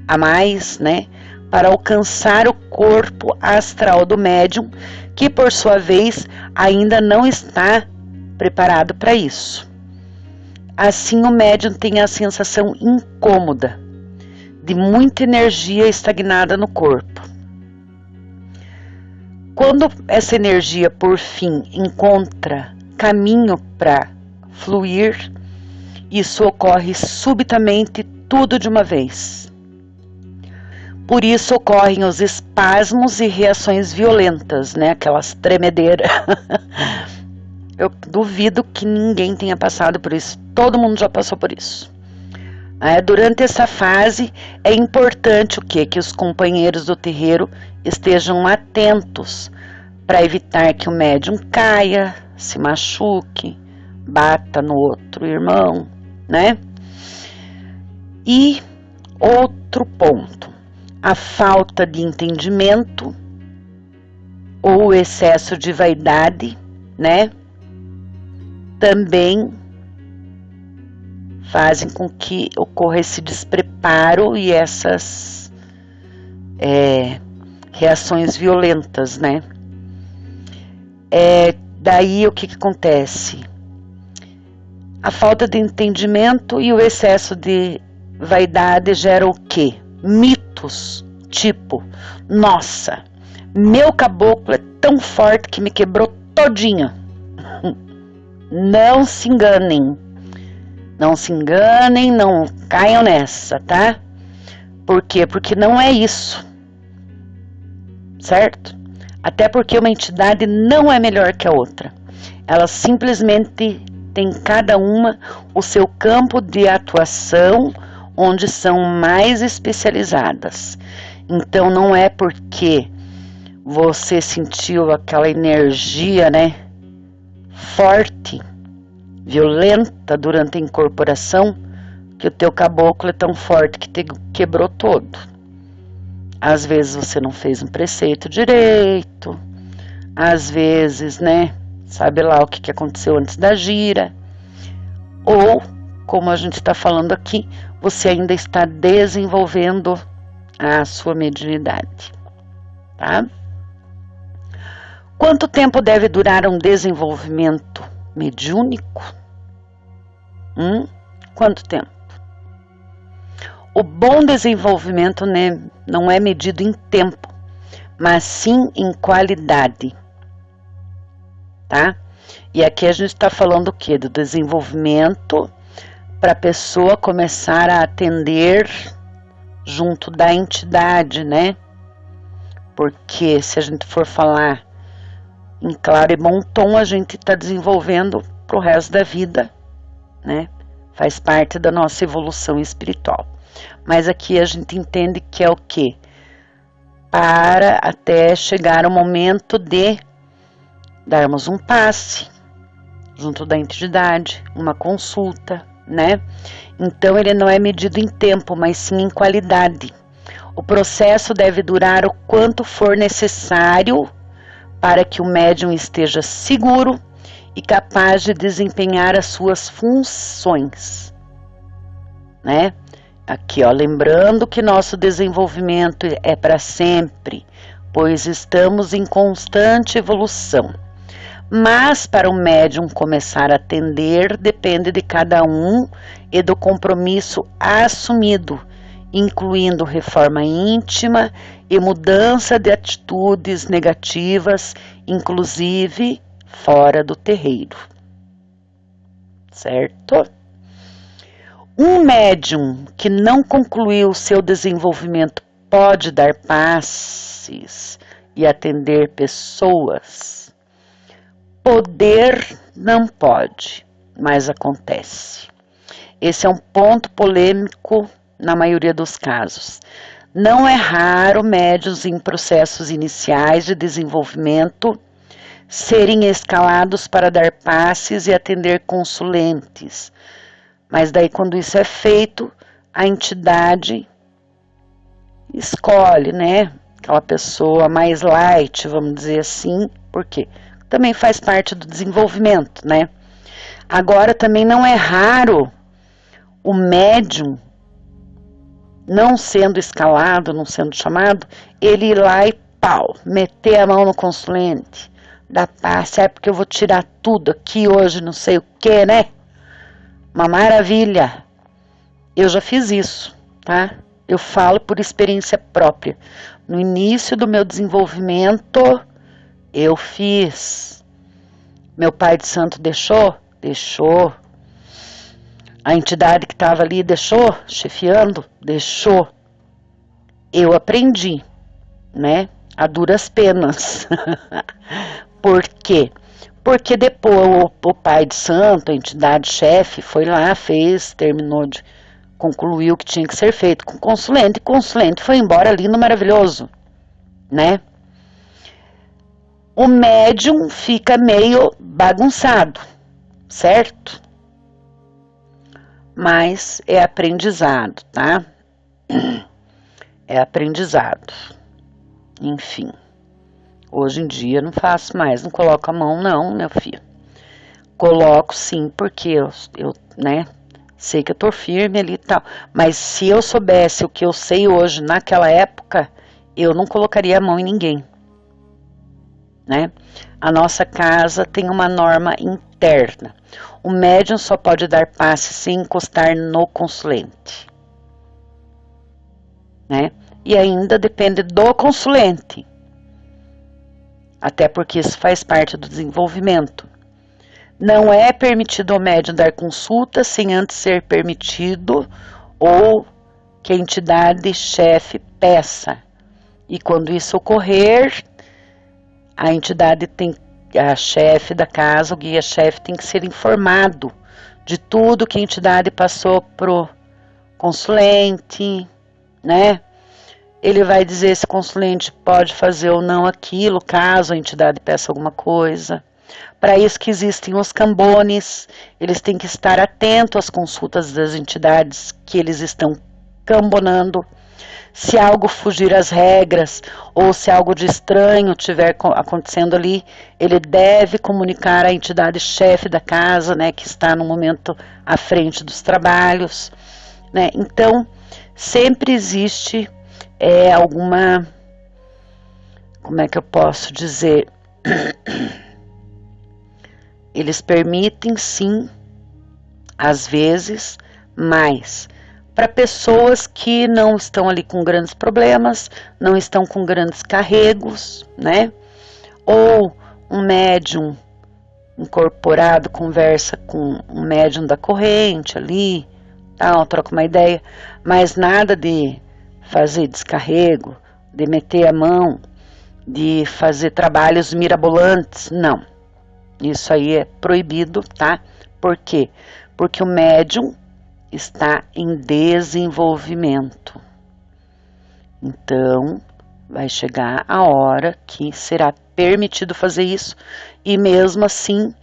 a mais, né, para alcançar o corpo astral do médium, que por sua vez ainda não está preparado para isso. Assim, o médium tem a sensação incômoda de muita energia estagnada no corpo. Quando essa energia, por fim, encontra caminho para fluir, isso ocorre subitamente, tudo de uma vez. Por isso ocorrem os espasmos e reações violentas, né? Aquelas tremedeiras. Eu duvido que ninguém tenha passado por isso. Todo mundo já passou por isso. Durante essa fase, é importante o quê? Que os companheiros do terreiro estejam atentos para evitar que o médium caia, se machuque, bata no outro irmão, né? E outro ponto, a falta de entendimento ou o excesso de vaidade, né? Também fazem com que ocorra esse despreparo e essas reações violentas, né? Daí o que acontece? A falta de entendimento e o excesso de vaidade geram o quê? Mitos, tipo, nossa, meu caboclo é tão forte que me quebrou todinha. Não se enganem. Não se enganem, não caiam nessa, tá? Por quê? Porque não é isso, certo? Até porque uma entidade não é melhor que a outra. Ela simplesmente tem cada uma o seu campo de atuação, onde são mais especializadas. Então não é porque você sentiu aquela energia, né, forte, violenta durante a incorporação, que o teu caboclo é tão forte que te quebrou todo. Às vezes você não fez um preceito direito, às vezes, né, sabe lá o que aconteceu antes da gira, ou, como a gente está falando aqui, você ainda está desenvolvendo a sua mediunidade, tá? Quanto tempo deve durar um desenvolvimento mediúnico? Quanto tempo? O bom desenvolvimento, né, não é medido em tempo, mas sim em qualidade, tá? E aqui a gente está falando o quê? Do desenvolvimento para a pessoa começar a atender junto da entidade, né? Porque se a gente for falar em claro e bom tom, a gente está desenvolvendo para o resto da vida, né? Faz parte da nossa evolução espiritual. Mas aqui a gente entende que é o quê? Para até chegar o momento de darmos um passe junto da entidade, uma consulta, né? Então ele não é medido em tempo, mas sim em qualidade. O processo deve durar o quanto for necessário para que o médium esteja seguro e capaz de desempenhar as suas funções, né? Aqui, ó, lembrando que nosso desenvolvimento é para sempre, pois estamos em constante evolução. Mas para o médium começar a atender, depende de cada um e do compromisso assumido, incluindo reforma íntima e mudança de atitudes negativas, inclusive fora do terreiro. Certo? Um médium que não concluiu o seu desenvolvimento pode dar passes e atender pessoas? Poder não pode, mas acontece. Esse é um ponto polêmico na maioria dos casos. Não é raro médiuns em processos iniciais de desenvolvimento serem escalados para dar passes e atender consulentes. Mas daí quando isso é feito, a entidade escolhe, né? Aquela pessoa mais light, vamos dizer assim, porque também faz parte do desenvolvimento, né? Agora também não é raro o médium, não sendo escalado, não sendo chamado, ele ir lá e pau, meter a mão no consulente, dar passe, porque eu vou tirar tudo aqui hoje, não sei o que, né? Uma maravilha. Eu já fiz isso, tá? Eu falo por experiência própria. No início do meu desenvolvimento, eu fiz. Meu pai de santo deixou? Deixou. A entidade que estava ali deixou? Chefiando? Deixou. Eu aprendi, né? A duras penas. Por quê? Porque depois o pai de santo, a entidade chefe, foi lá, fez, terminou de concluir o que tinha que ser feito com o consulente. O consulente foi embora lindo, maravilhoso, né? O médium fica meio bagunçado, certo? Mas é aprendizado, tá? É aprendizado. Enfim. Hoje em dia não faço mais, não coloco a mão não, meu filho. Coloco sim, porque eu né, sei que eu tô firme ali e tal. Mas se eu soubesse o que eu sei hoje, naquela época, eu não colocaria a mão em ninguém, né? A nossa casa tem uma norma interna. O médium só pode dar passe sem encostar no consulente, né? E ainda depende do consulente. Até porque isso faz parte do desenvolvimento. Não é permitido ao médium dar consulta sem antes ser permitido ou que a entidade chefe peça. E quando isso ocorrer, a entidade tem, a chefe da casa, o guia-chefe tem que ser informado de tudo que a entidade passou pro consulente, né? Ele vai dizer se o consulente pode fazer ou não aquilo, caso a entidade peça alguma coisa. Para isso que existem os cambones, eles têm que estar atentos às consultas das entidades que eles estão cambonando. Se algo fugir às regras, ou se algo de estranho estiver acontecendo ali, ele deve comunicar à entidade chefe da casa, né, que está no momento à frente dos trabalhos, né? Então, sempre existe alguma, como é que eu posso dizer, eles permitem sim, às vezes, mas para pessoas que não estão ali com grandes problemas, não estão com grandes carregos, né? Ou um médium incorporado conversa com um médium da corrente ali, tal, troca uma ideia, mas nada de fazer descarrego, de meter a mão, de fazer trabalhos mirabolantes, não. Isso aí é proibido, tá? Por quê? Porque o médium está em desenvolvimento. Então, vai chegar a hora que será permitido fazer isso, e mesmo assim,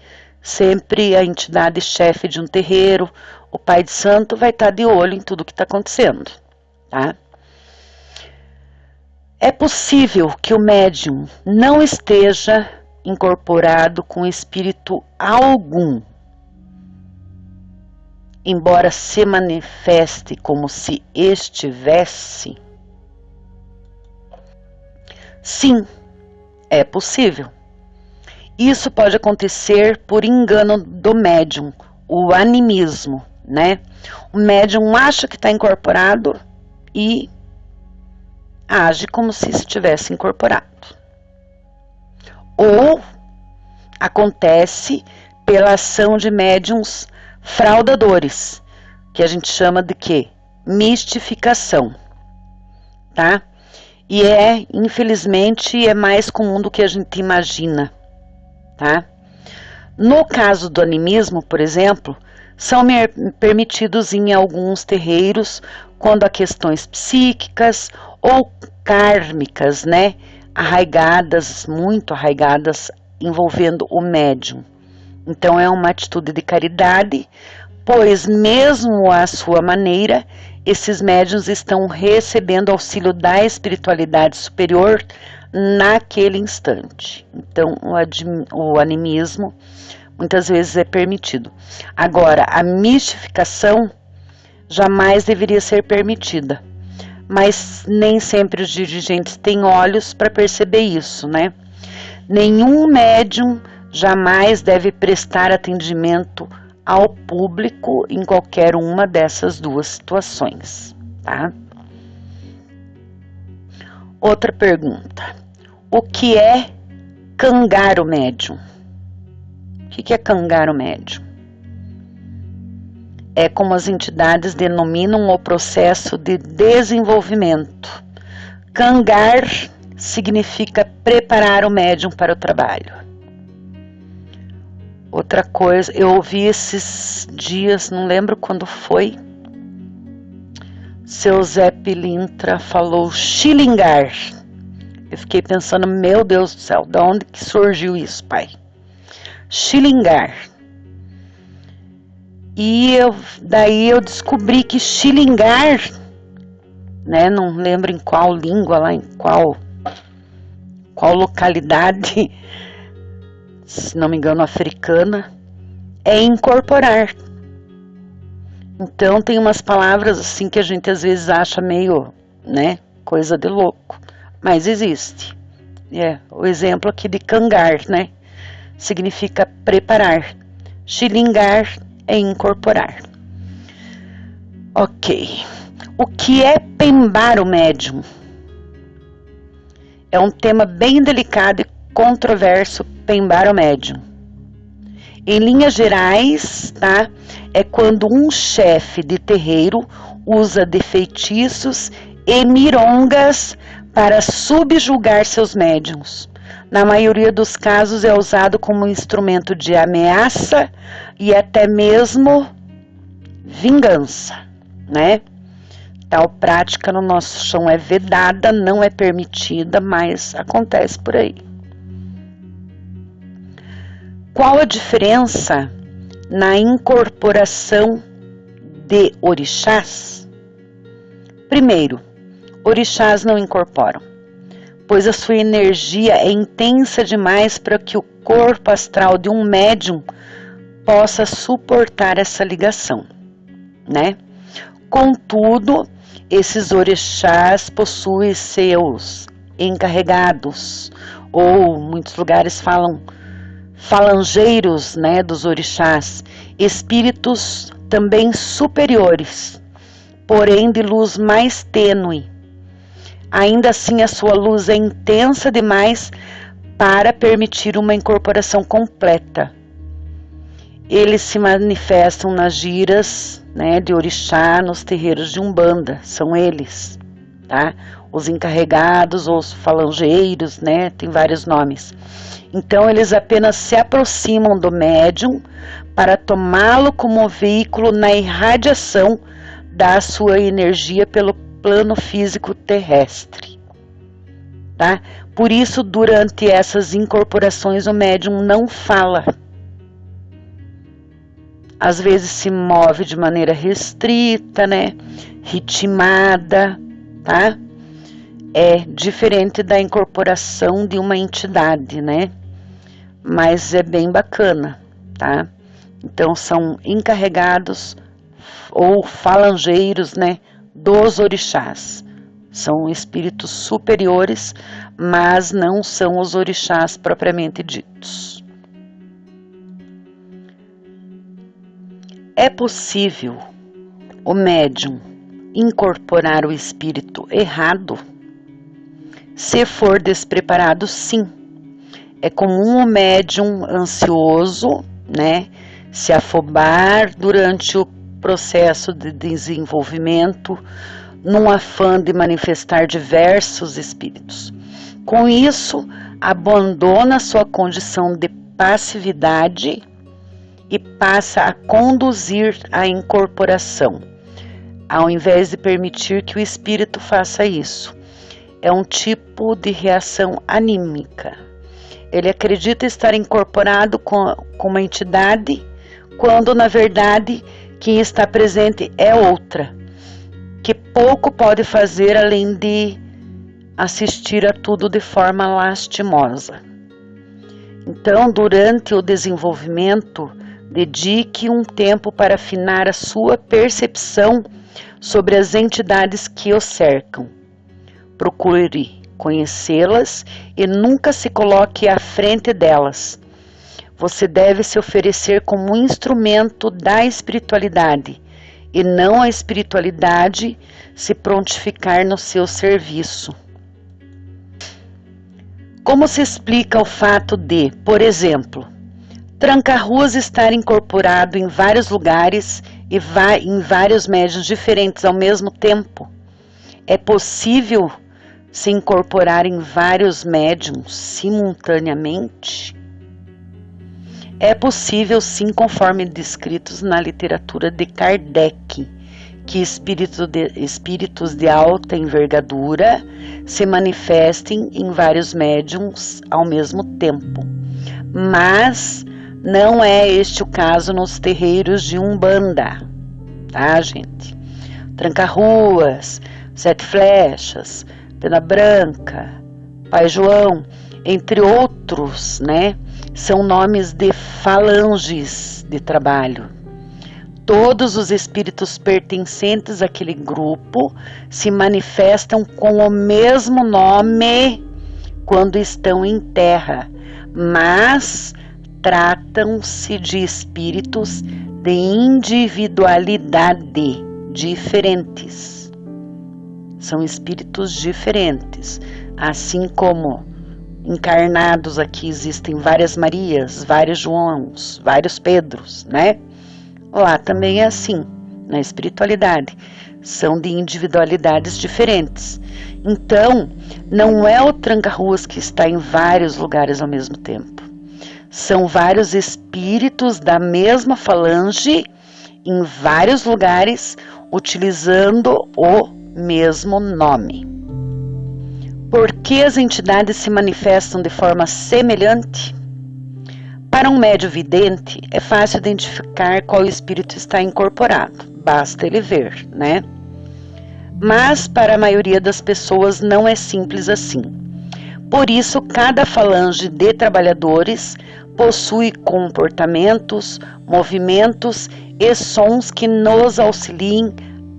sempre a entidade chefe de um terreiro, o pai de santo, vai estar de olho em tudo que está acontecendo, tá? É possível que o médium não esteja incorporado com espírito algum, embora se manifeste como se estivesse? Sim, é possível. Isso pode acontecer por engano do médium, o animismo, né? O médium acha que está incorporado e age como se estivesse incorporado. Ou acontece pela ação de médiums fraudadores, que a gente chama de quê? Mistificação, tá? E infelizmente, é mais comum do que a gente imagina, tá? No caso do animismo, por exemplo, são permitidos em alguns terreiros quando há questões psíquicas ou kármicas, né? Muito arraigadas, envolvendo o médium. Então é uma atitude de caridade, pois mesmo à sua maneira, esses médiuns estão recebendo auxílio da espiritualidade superior naquele instante. Então o animismo muitas vezes é permitido. Agora, a mistificação jamais deveria ser permitida, mas nem sempre os dirigentes têm olhos para perceber isso, né? Nenhum médium jamais deve prestar atendimento ao público em qualquer uma dessas duas situações, tá? Outra pergunta: o que é cangar o médium? O que é cangar o médium? É como as entidades denominam o processo de desenvolvimento. Cangar significa preparar o médium para o trabalho. Outra coisa, eu ouvi esses dias, não lembro quando foi, seu Zé Pilintra falou xilingar. Eu fiquei pensando, meu Deus do céu, de onde que surgiu isso, pai? Xilingar. E daí eu descobri que xilingar, né, não lembro em qual língua, lá em qual localidade, se não me engano africana, é incorporar. Então tem umas palavras assim que a gente às vezes acha meio, né, coisa de louco, mas existe. O exemplo aqui de cangar, né, significa preparar. Xilingar é incorporar. Ok. O que é pembar o médium? É um tema bem delicado e controverso, pembar o médium. Em linhas gerais, tá? É quando um chefe de terreiro usa de feitiços e mirongas para subjugar seus médiuns. Na maioria dos casos é usado como instrumento de ameaça e até mesmo vingança, né? Tal prática no nosso chão é vedada, não é permitida, mas acontece por aí. Qual a diferença na incorporação de orixás? Primeiro, orixás não incorporam, pois a sua energia é intensa demais para que o corpo astral de um médium possa suportar essa ligação, né? Contudo, esses orixás possuem seus encarregados, ou muitos lugares falam falangeiros, né, dos orixás, espíritos também superiores, porém de luz mais tênue. Ainda assim, a sua luz é intensa demais para permitir uma incorporação completa. Eles se manifestam nas giras, né, de orixá nos terreiros de Umbanda, são eles, tá? Os encarregados ou os falangeiros, né, tem vários nomes. Então, eles apenas se aproximam do médium para tomá-lo como veículo na irradiação da sua energia pelo plano físico terrestre, tá? Por isso, durante essas incorporações, o médium não fala. Às vezes se move de maneira restrita, né? Ritmada, tá? É diferente da incorporação de uma entidade, né? Mas é bem bacana, tá? Então são encarregados ou falangeiros, né, dos orixás. São espíritos superiores, mas não são os orixás propriamente ditos. É possível o médium incorporar o espírito errado? Se for despreparado, sim. É comum o médium ansioso, né, se afobar durante o processo de desenvolvimento, num afã de manifestar diversos espíritos. Com isso, abandona sua condição de passividade e passa a conduzir a incorporação, ao invés de permitir que o espírito faça isso. É um tipo de reação anímica. Ele acredita estar incorporado com uma entidade, quando na verdade quem está presente é outra, que pouco pode fazer além de assistir a tudo de forma lastimosa. Então, durante o desenvolvimento, dedique um tempo para afinar a sua percepção sobre as entidades que o cercam. Procure conhecê-las e nunca se coloque à frente delas. Você deve se oferecer como um instrumento da espiritualidade e não a espiritualidade se prontificar no seu serviço. Como se explica o fato de, por exemplo, Tranca-Ruas estar incorporado em vários lugares e em vários médiuns diferentes ao mesmo tempo? É possível se incorporar em vários médiuns simultaneamente? É possível, sim, conforme descritos na literatura de Kardec, que espíritos de alta envergadura se manifestem em vários médiuns ao mesmo tempo. Mas não é este o caso nos terreiros de Umbanda, tá, gente? Tranca-Ruas, Sete Flechas, Pena Branca, Pai João, entre outros, né? São nomes de falanges de trabalho. Todos os espíritos pertencentes àquele grupo se manifestam com o mesmo nome quando estão em terra, mas tratam-se de espíritos de individualidade diferentes. São espíritos diferentes, assim como encarnados aqui existem várias Marias, vários Joãos, vários Pedros, né? Lá também é assim, na espiritualidade. São de individualidades diferentes. Então, não é o Tranca-Ruas que está em vários lugares ao mesmo tempo. São vários espíritos da mesma falange em vários lugares, utilizando o mesmo nome. Por que as entidades se manifestam de forma semelhante? Para um médium vidente, é fácil identificar qual espírito está incorporado, basta ele ver, né? Mas para a maioria das pessoas não é simples assim. Por isso, cada falange de trabalhadores possui comportamentos, movimentos e sons que nos auxiliem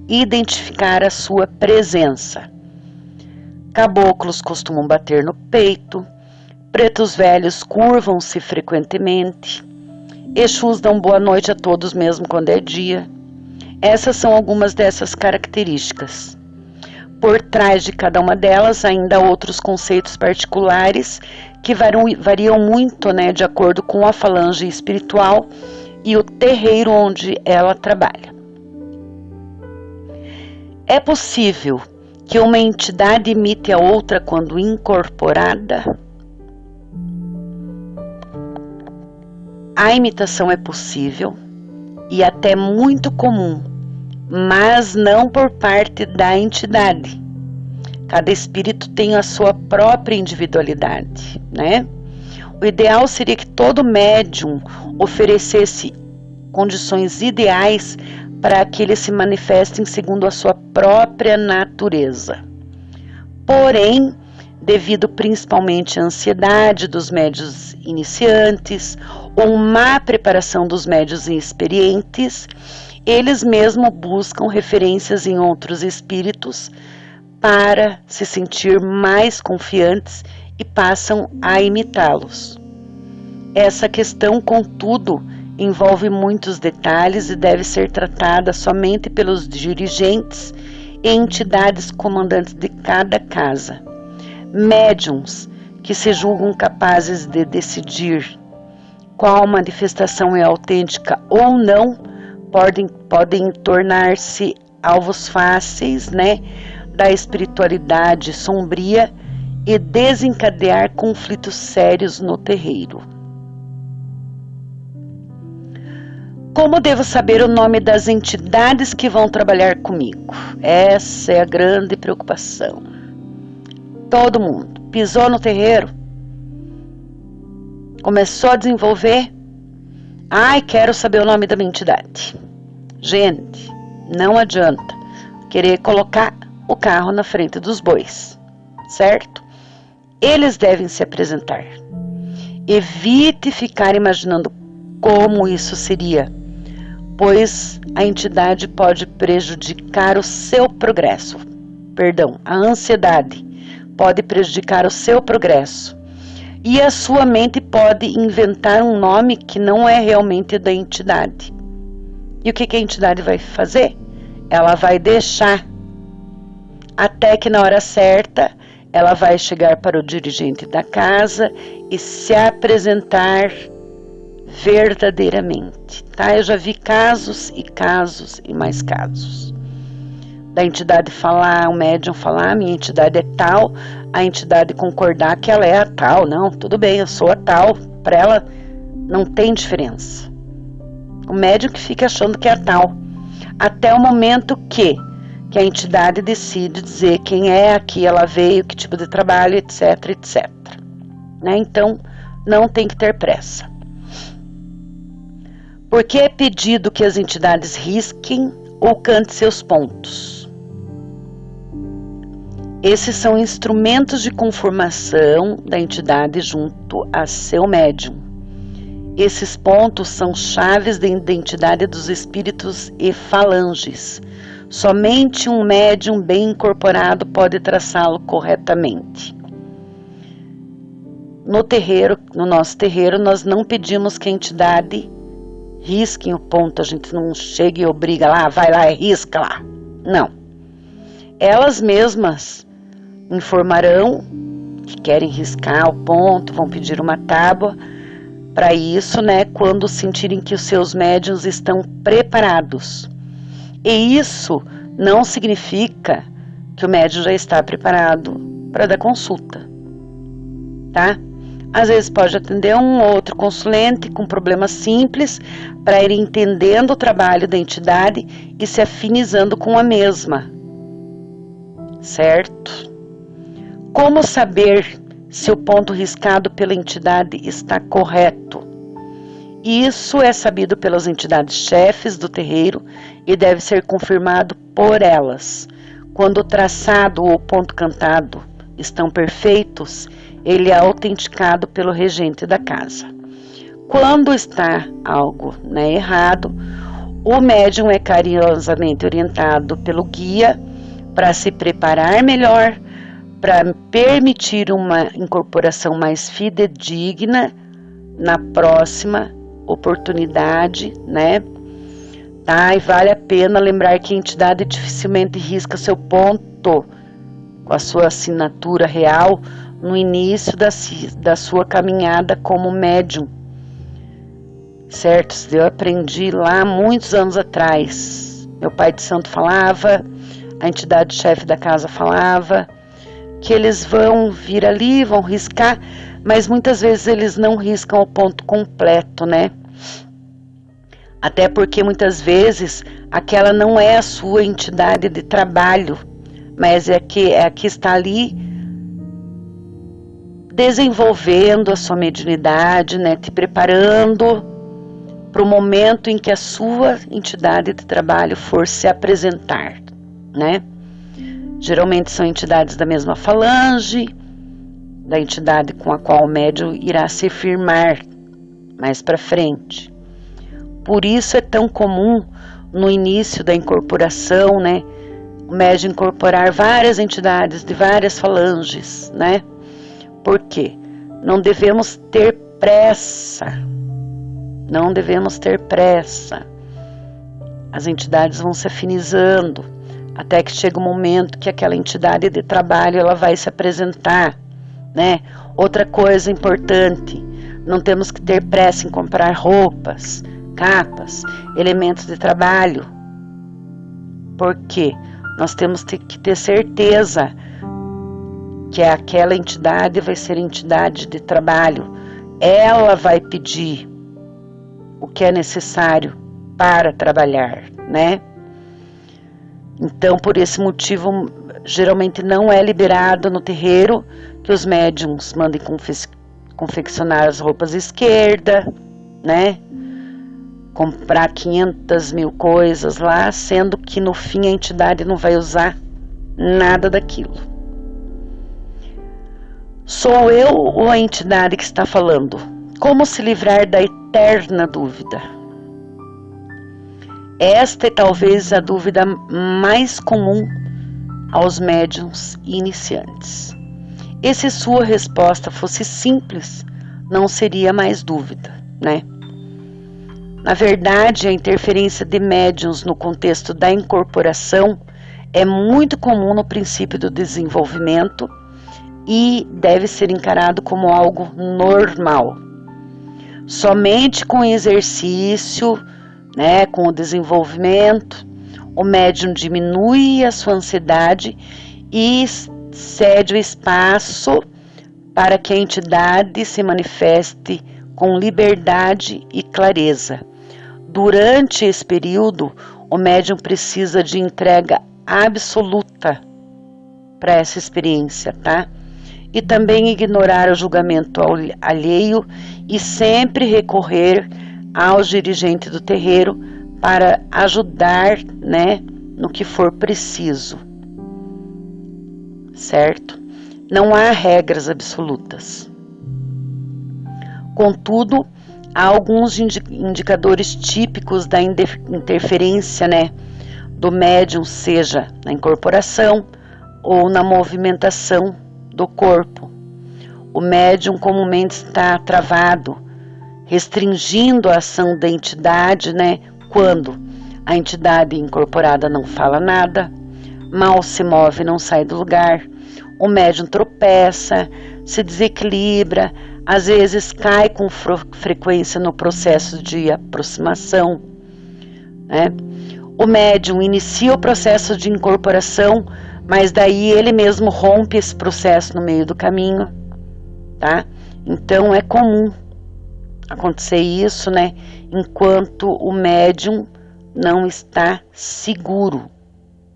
a identificar a sua presença. Caboclos costumam bater no peito, pretos velhos curvam-se frequentemente, Exus dão boa noite a todos mesmo quando é dia. Essas são algumas dessas características. Por trás de cada uma delas ainda há outros conceitos particulares que variam muito, né, de acordo com a falange espiritual e o terreiro onde ela trabalha. É possível que uma entidade imite a outra quando incorporada? A imitação é possível e até muito comum, mas não por parte da entidade. Cada espírito tem a sua própria individualidade, né? O ideal seria que todo médium oferecesse condições ideais para que eles se manifestem segundo a sua própria natureza. Porém, devido principalmente à ansiedade dos médiuns iniciantes ou má preparação dos médiuns inexperientes, eles mesmos buscam referências em outros espíritos para se sentir mais confiantes e passam a imitá-los. Essa questão, contudo, envolve muitos detalhes e deve ser tratada somente pelos dirigentes e entidades comandantes de cada casa. Médiuns que se julgam capazes de decidir qual manifestação é autêntica ou não, podem tornar-se alvos fáceis, né, da espiritualidade sombria e desencadear conflitos sérios no terreiro. Como devo saber o nome das entidades que vão trabalhar comigo? Essa é a grande preocupação. Todo mundo pisou no terreiro, começou a desenvolver. Ai, quero saber o nome da minha entidade. Gente, não adianta querer colocar o carro na frente dos bois, certo? Eles devem se apresentar. Evite ficar imaginando como isso seria, pois a entidade pode prejudicar o seu progresso. A ansiedade pode prejudicar o seu progresso. E a sua mente pode inventar um nome que não é realmente da entidade. E o que a entidade vai fazer? Ela vai deixar até que na hora certa ela vai chegar para o dirigente da casa e se apresentar verdadeiramente, tá? Eu já vi casos e casos e mais casos. Da entidade falar, o médium falar, minha entidade é tal, a entidade concordar que ela é a tal. Não, tudo bem, eu sou a tal. Para ela não tem diferença. O médium que fica achando que é a tal. Até o momento que a entidade decide dizer quem é, aqui ela veio, que tipo de trabalho, etc, etc. Né? Então, não tem que ter pressa. Porque é pedido que as entidades risquem ou cantem seus pontos. Esses são instrumentos de conformação da entidade junto a seu médium. Esses pontos são chaves da identidade dos espíritos e falanges. Somente um médium bem incorporado pode traçá-lo corretamente. No nosso terreiro, nós não pedimos que a entidade risquem o ponto, a gente não chega e obriga lá, vai lá e risca lá. Não. Elas mesmas informarão que querem riscar o ponto, vão pedir uma tábua para isso, né, quando sentirem que os seus médiuns estão preparados. E isso não significa que o médium já está preparado para dar consulta, tá? Às vezes pode atender um ou outro consulente com problemas simples para ir entendendo o trabalho da entidade e se afinizando com a mesma, certo? Como saber se o ponto riscado pela entidade está correto? Isso é sabido pelas entidades chefes do terreiro e deve ser confirmado por elas. Quando o traçado ou o ponto cantado estão perfeitos, ele é autenticado pelo regente da casa. Quando está algo, né, errado, o médium é carinhosamente orientado pelo guia para se preparar melhor, para permitir uma incorporação mais fidedigna na próxima oportunidade, né? Tá? E vale a pena lembrar que a entidade dificilmente risca seu ponto com a sua assinatura real no início da sua caminhada como médium, certo? Eu aprendi lá muitos anos atrás. Meu pai de santo falava, a entidade chefe da casa falava, que eles vão vir ali, vão riscar, mas muitas vezes eles não riscam o ponto completo, né? Até porque muitas vezes aquela não é a sua entidade de trabalho, mas é a que está ali desenvolvendo a sua mediunidade, né? Te preparando para o momento em que a sua entidade de trabalho for se apresentar, né? Geralmente são entidades da mesma falange, da entidade com a qual o médium irá se firmar mais para frente. Por isso é tão comum no início da incorporação, né, o médium incorporar várias entidades de várias falanges, né? Por quê? Não devemos ter pressa. Não devemos ter pressa. As entidades vão se afinizando até que chega o momento que aquela entidade de trabalho ela vai se apresentar, né? Outra coisa importante, não temos que ter pressa em comprar roupas, capas, elementos de trabalho. Porque nós temos que ter certeza que aquela entidade vai ser entidade de trabalho. Ela vai pedir o que é necessário para trabalhar, né? Então, por esse motivo, geralmente não é liberado no terreiro que os médiums mandem confeccionar as roupas esquerdas, né? Comprar 500 mil coisas lá, sendo que no fim a entidade não vai usar nada daquilo. Sou eu ou a entidade que está falando? Como se livrar da eterna dúvida? Esta é talvez a dúvida mais comum aos médiuns iniciantes. E se sua resposta fosse simples, não seria mais dúvida, né? Na verdade, a interferência de médiuns no contexto da incorporação é muito comum no princípio do desenvolvimento e deve ser encarado como algo normal. Somente com o exercício, né, com o desenvolvimento, o médium diminui a sua ansiedade e cede o espaço para que a entidade se manifeste com liberdade e clareza. Durante esse período, o médium precisa de entrega absoluta para essa experiência, tá? E também ignorar o julgamento alheio e sempre recorrer aos dirigentes do terreiro para ajudar, né, no que for preciso, certo? Não há regras absolutas. Contudo, há alguns indicadores típicos da interferência, né, do médium, seja na incorporação ou na movimentação do corpo. O médium comumente está travado, restringindo a ação da entidade, né, quando a entidade incorporada não fala nada, mal se move e não sai do lugar, o médium tropeça, se desequilibra, às vezes cai com frequência no processo de aproximação, né? O médium inicia o processo de incorporação, mas daí ele mesmo rompe esse processo no meio do caminho, tá? Então é comum acontecer isso, né? Enquanto o médium não está seguro,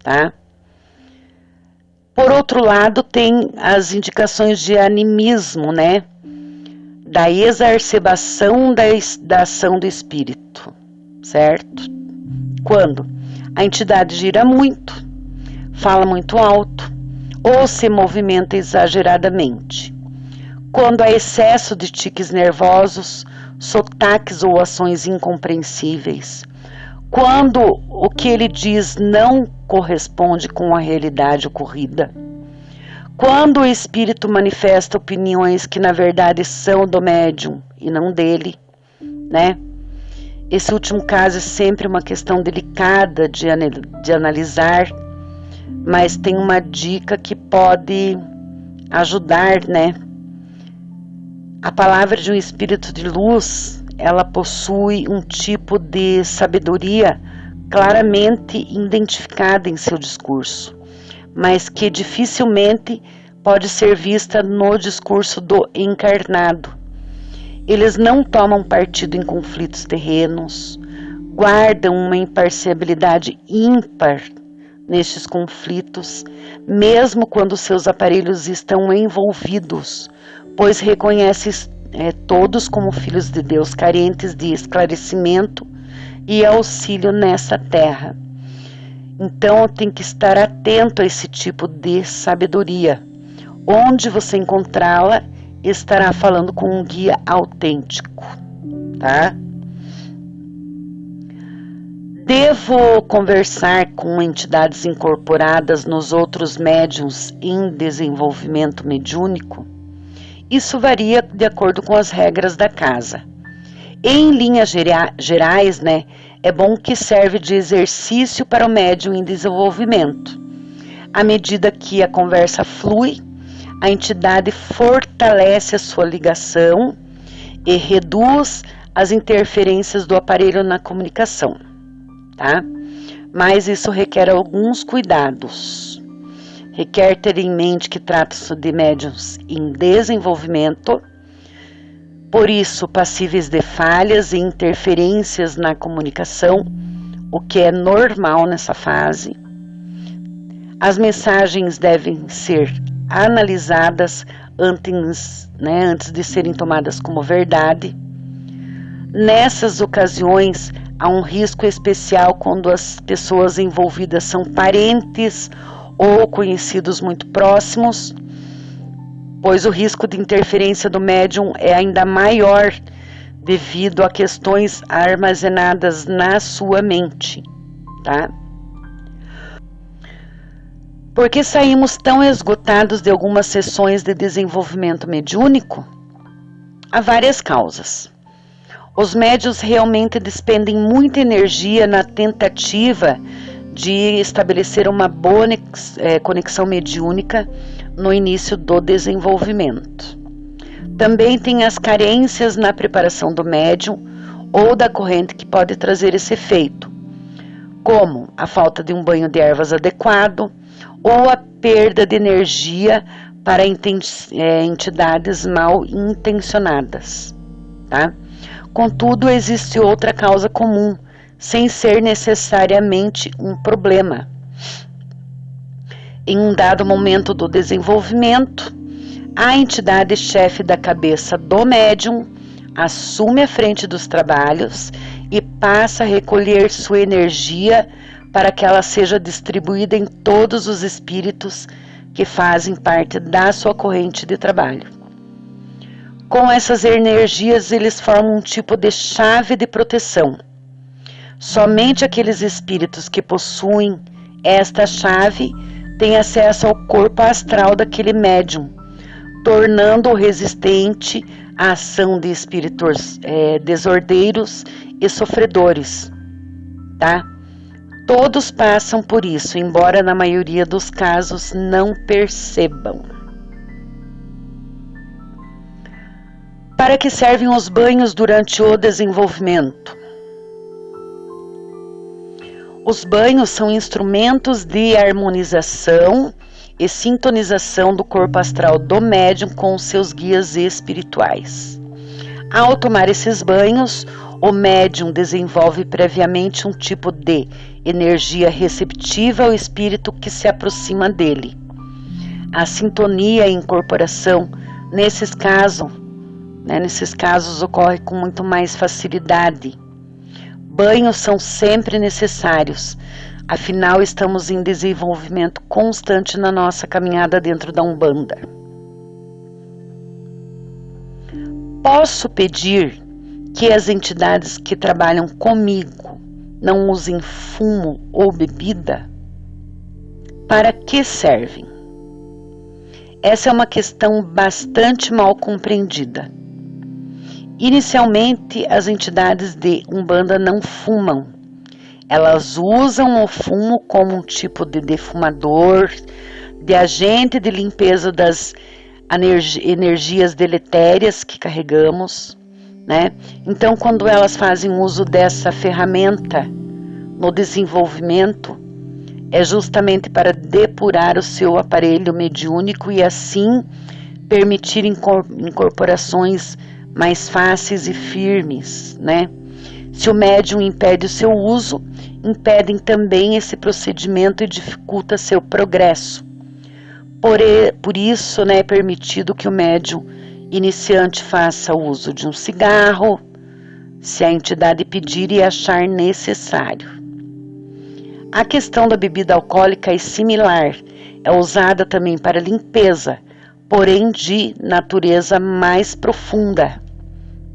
tá? Por outro lado, tem as indicações de animismo, né? Da exacerbação da ação do espírito, certo? Quando a entidade gira muito, fala muito alto ou se movimenta exageradamente. Quando há excesso de tiques nervosos, sotaques ou ações incompreensíveis. Quando o que ele diz não corresponde com a realidade ocorrida. Quando o espírito manifesta opiniões que na verdade são do médium e não dele, né? Esse último caso é sempre uma questão delicada de analisar, mas tem uma dica que pode ajudar, né? A palavra de um espírito de luz, ela possui um tipo de sabedoria claramente identificada em seu discurso, mas que dificilmente pode ser vista no discurso do encarnado. Eles não tomam partido em conflitos terrenos, guardam uma imparcialidade ímpar nestes conflitos, mesmo quando seus aparelhos estão envolvidos, pois reconhece todos como filhos de Deus, carentes de esclarecimento e auxílio nessa terra. Então tem que estar atento a esse tipo de sabedoria. Onde você encontrá-la, estará falando com um guia autêntico, tá? Devo conversar com entidades incorporadas nos outros médiuns em desenvolvimento mediúnico? Isso varia de acordo com as regras da casa. Em linhas gerais, né, é bom que serve de exercício para o médium em desenvolvimento. À medida que a conversa flui, a entidade fortalece a sua ligação e reduz as interferências do aparelho na comunicação, tá? Mas isso requer alguns cuidados. Requer ter em mente que trata-se de médiuns em desenvolvimento, por isso passíveis de falhas e interferências na comunicação, o que é normal nessa fase. As mensagens devem ser analisadas antes de serem tomadas como verdade. Nessas ocasiões, há um risco especial quando as pessoas envolvidas são parentes ou conhecidos muito próximos, pois o risco de interferência do médium é ainda maior devido a questões armazenadas na sua mente, tá? Por que saímos tão esgotados de algumas sessões de desenvolvimento mediúnico? Há várias causas. Os médiuns realmente despendem muita energia na tentativa de estabelecer uma boa conexão mediúnica no início do desenvolvimento. Também tem as carências na preparação do médium ou da corrente que pode trazer esse efeito, como a falta de um banho de ervas adequado ou a perda de energia para entidades mal intencionadas, tá? Contudo, existe outra causa comum, sem ser necessariamente um problema. Em um dado momento do desenvolvimento, a entidade chefe da cabeça do médium assume a frente dos trabalhos e passa a recolher sua energia para que ela seja distribuída em todos os espíritos que fazem parte da sua corrente de trabalho. Com essas energias, eles formam um tipo de chave de proteção. Somente aqueles espíritos que possuem esta chave têm acesso ao corpo astral daquele médium, tornando-o resistente à ação de espíritos desordeiros e sofredores, tá? Todos passam por isso, embora na maioria dos casos não percebam. Para que servem os banhos durante o desenvolvimento? Os banhos são instrumentos de harmonização e sintonização do corpo astral do médium com os seus guias espirituais. Ao tomar esses banhos, o médium desenvolve previamente um tipo de energia receptiva ao espírito que se aproxima dele. A sintonia e incorporação, nesses casos, ocorre com muito mais facilidade. Banhos são sempre necessários, afinal estamos em desenvolvimento constante na nossa caminhada dentro da Umbanda. Posso pedir que as entidades que trabalham comigo não usem fumo ou bebida? Para que servem? Essa é uma questão bastante mal compreendida. Inicialmente, as entidades de Umbanda não fumam. Elas usam o fumo como um tipo de defumador, de agente de limpeza das energias deletérias que carregamos, né? Então, quando elas fazem uso dessa ferramenta no desenvolvimento, é justamente para depurar o seu aparelho mediúnico e assim permitir incorporações mais fáceis e firmes, né? Se o médium impede o seu uso, impedem também esse procedimento e dificulta seu progresso. Por isso, né, é permitido que o médium iniciante faça uso de um cigarro, se a entidade pedir e achar necessário. A questão da bebida alcoólica é similar, é usada também para limpeza, porém de natureza mais profunda,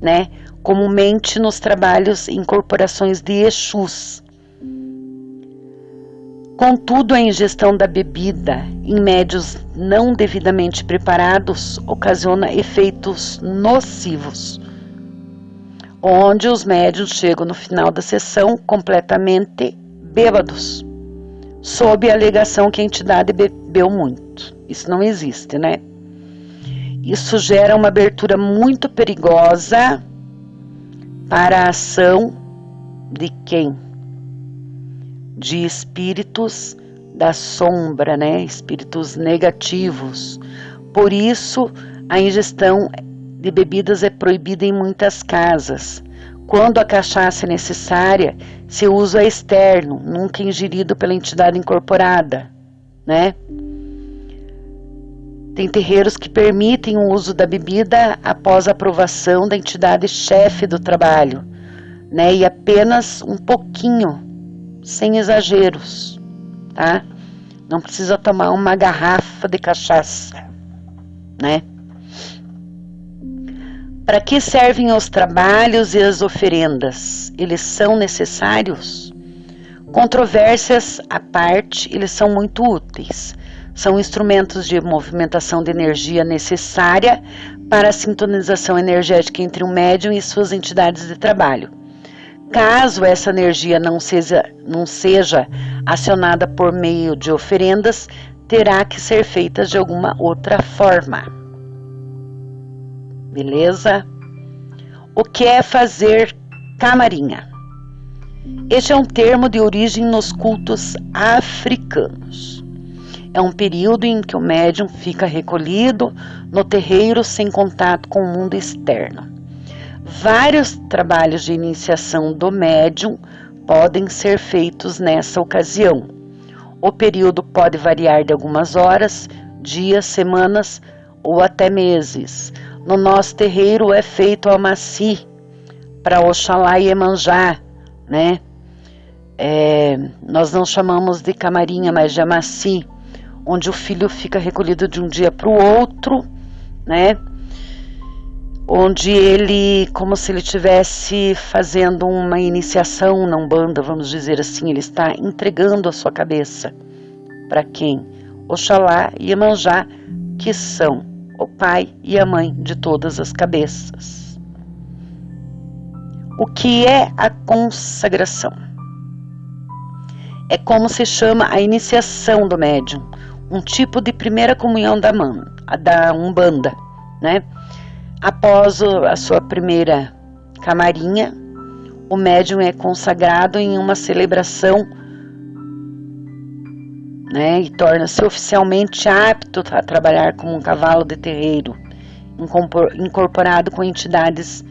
né? Comumente nos trabalhos e incorporações de Exus. Contudo, a ingestão da bebida em médios não devidamente preparados ocasiona efeitos nocivos, onde os médios chegam no final da sessão completamente bêbados, sob a alegação que a entidade bebeu muito. Isso não existe, né? Isso gera uma abertura muito perigosa para a ação de quem? De espíritos da sombra, né? Espíritos negativos. Por isso, a ingestão de bebidas é proibida em muitas casas. Quando a cachaça é necessária, seu uso é externo, nunca ingerido pela entidade incorporada, né? Tem terreiros que permitem o uso da bebida após a aprovação da entidade chefe do trabalho, né? E apenas um pouquinho, sem exageros, tá? Não precisa tomar uma garrafa de cachaça, né? Para que servem os trabalhos e as oferendas? Eles são necessários? Controvérsias à parte, eles são muito úteis. São instrumentos de movimentação de energia necessária para a sintonização energética entre o médium e suas entidades de trabalho. Caso essa energia não seja acionada por meio de oferendas, terá que ser feita de alguma outra forma. Beleza? O que é fazer camarinha? Este é um termo de origem nos cultos africanos. É um período em que o médium fica recolhido no terreiro sem contato com o mundo externo. Vários trabalhos de iniciação do médium podem ser feitos nessa ocasião. O período pode variar de algumas horas, dias, semanas ou até meses. No nosso terreiro é feito o Amaci para Oxalá e Iemanjá, né? Nós não chamamos de camarinha, mas de Amaci, onde o filho fica recolhido de um dia para o outro, né? Onde ele, como se ele estivesse fazendo uma iniciação na Umbanda, vamos dizer assim, ele está entregando a sua cabeça para quem? Oxalá e Iemanjá, que são o pai e a mãe de todas as cabeças. O que é a consagração? É como se chama a iniciação do médium, um tipo de primeira comunhão da Umbanda, né? Após a sua primeira camarinha, o médium é consagrado em uma celebração, né? E torna-se oficialmente apto a trabalhar como um cavalo de terreiro, incorporado com entidades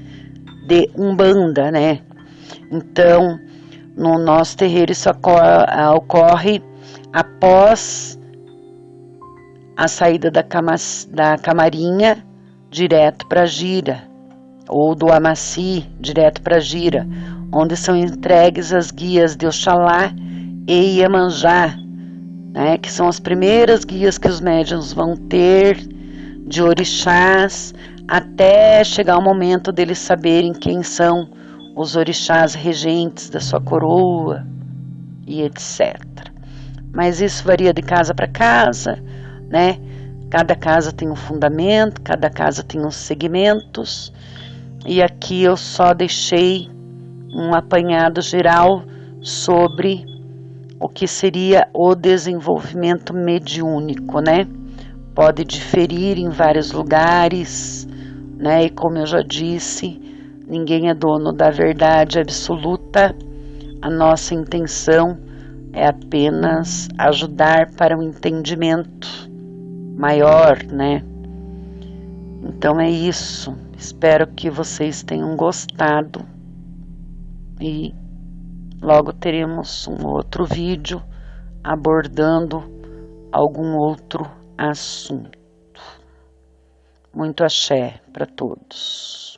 de Umbanda, né? Então, no nosso terreiro isso ocorre após a saída da camarinha direto para a gira, ou do Amaci direto para a gira, onde são entregues as guias de Oxalá e Iemanjá, né, que são as primeiras guias que os médiuns vão ter de orixás, até chegar o momento deles saberem quem são os orixás regentes da sua coroa e etc. Mas isso varia de casa para casa, né? Cada casa tem um fundamento, cada casa tem uns segmentos, e aqui eu só deixei um apanhado geral sobre o que seria o desenvolvimento mediúnico, né? Pode diferir em vários lugares, né? E como eu já disse, ninguém é dono da verdade absoluta. A nossa intenção é apenas ajudar para um entendimento maior, né? Então é isso. Espero que vocês tenham gostado e logo teremos um outro vídeo abordando algum outro assunto. Muito axé para todos.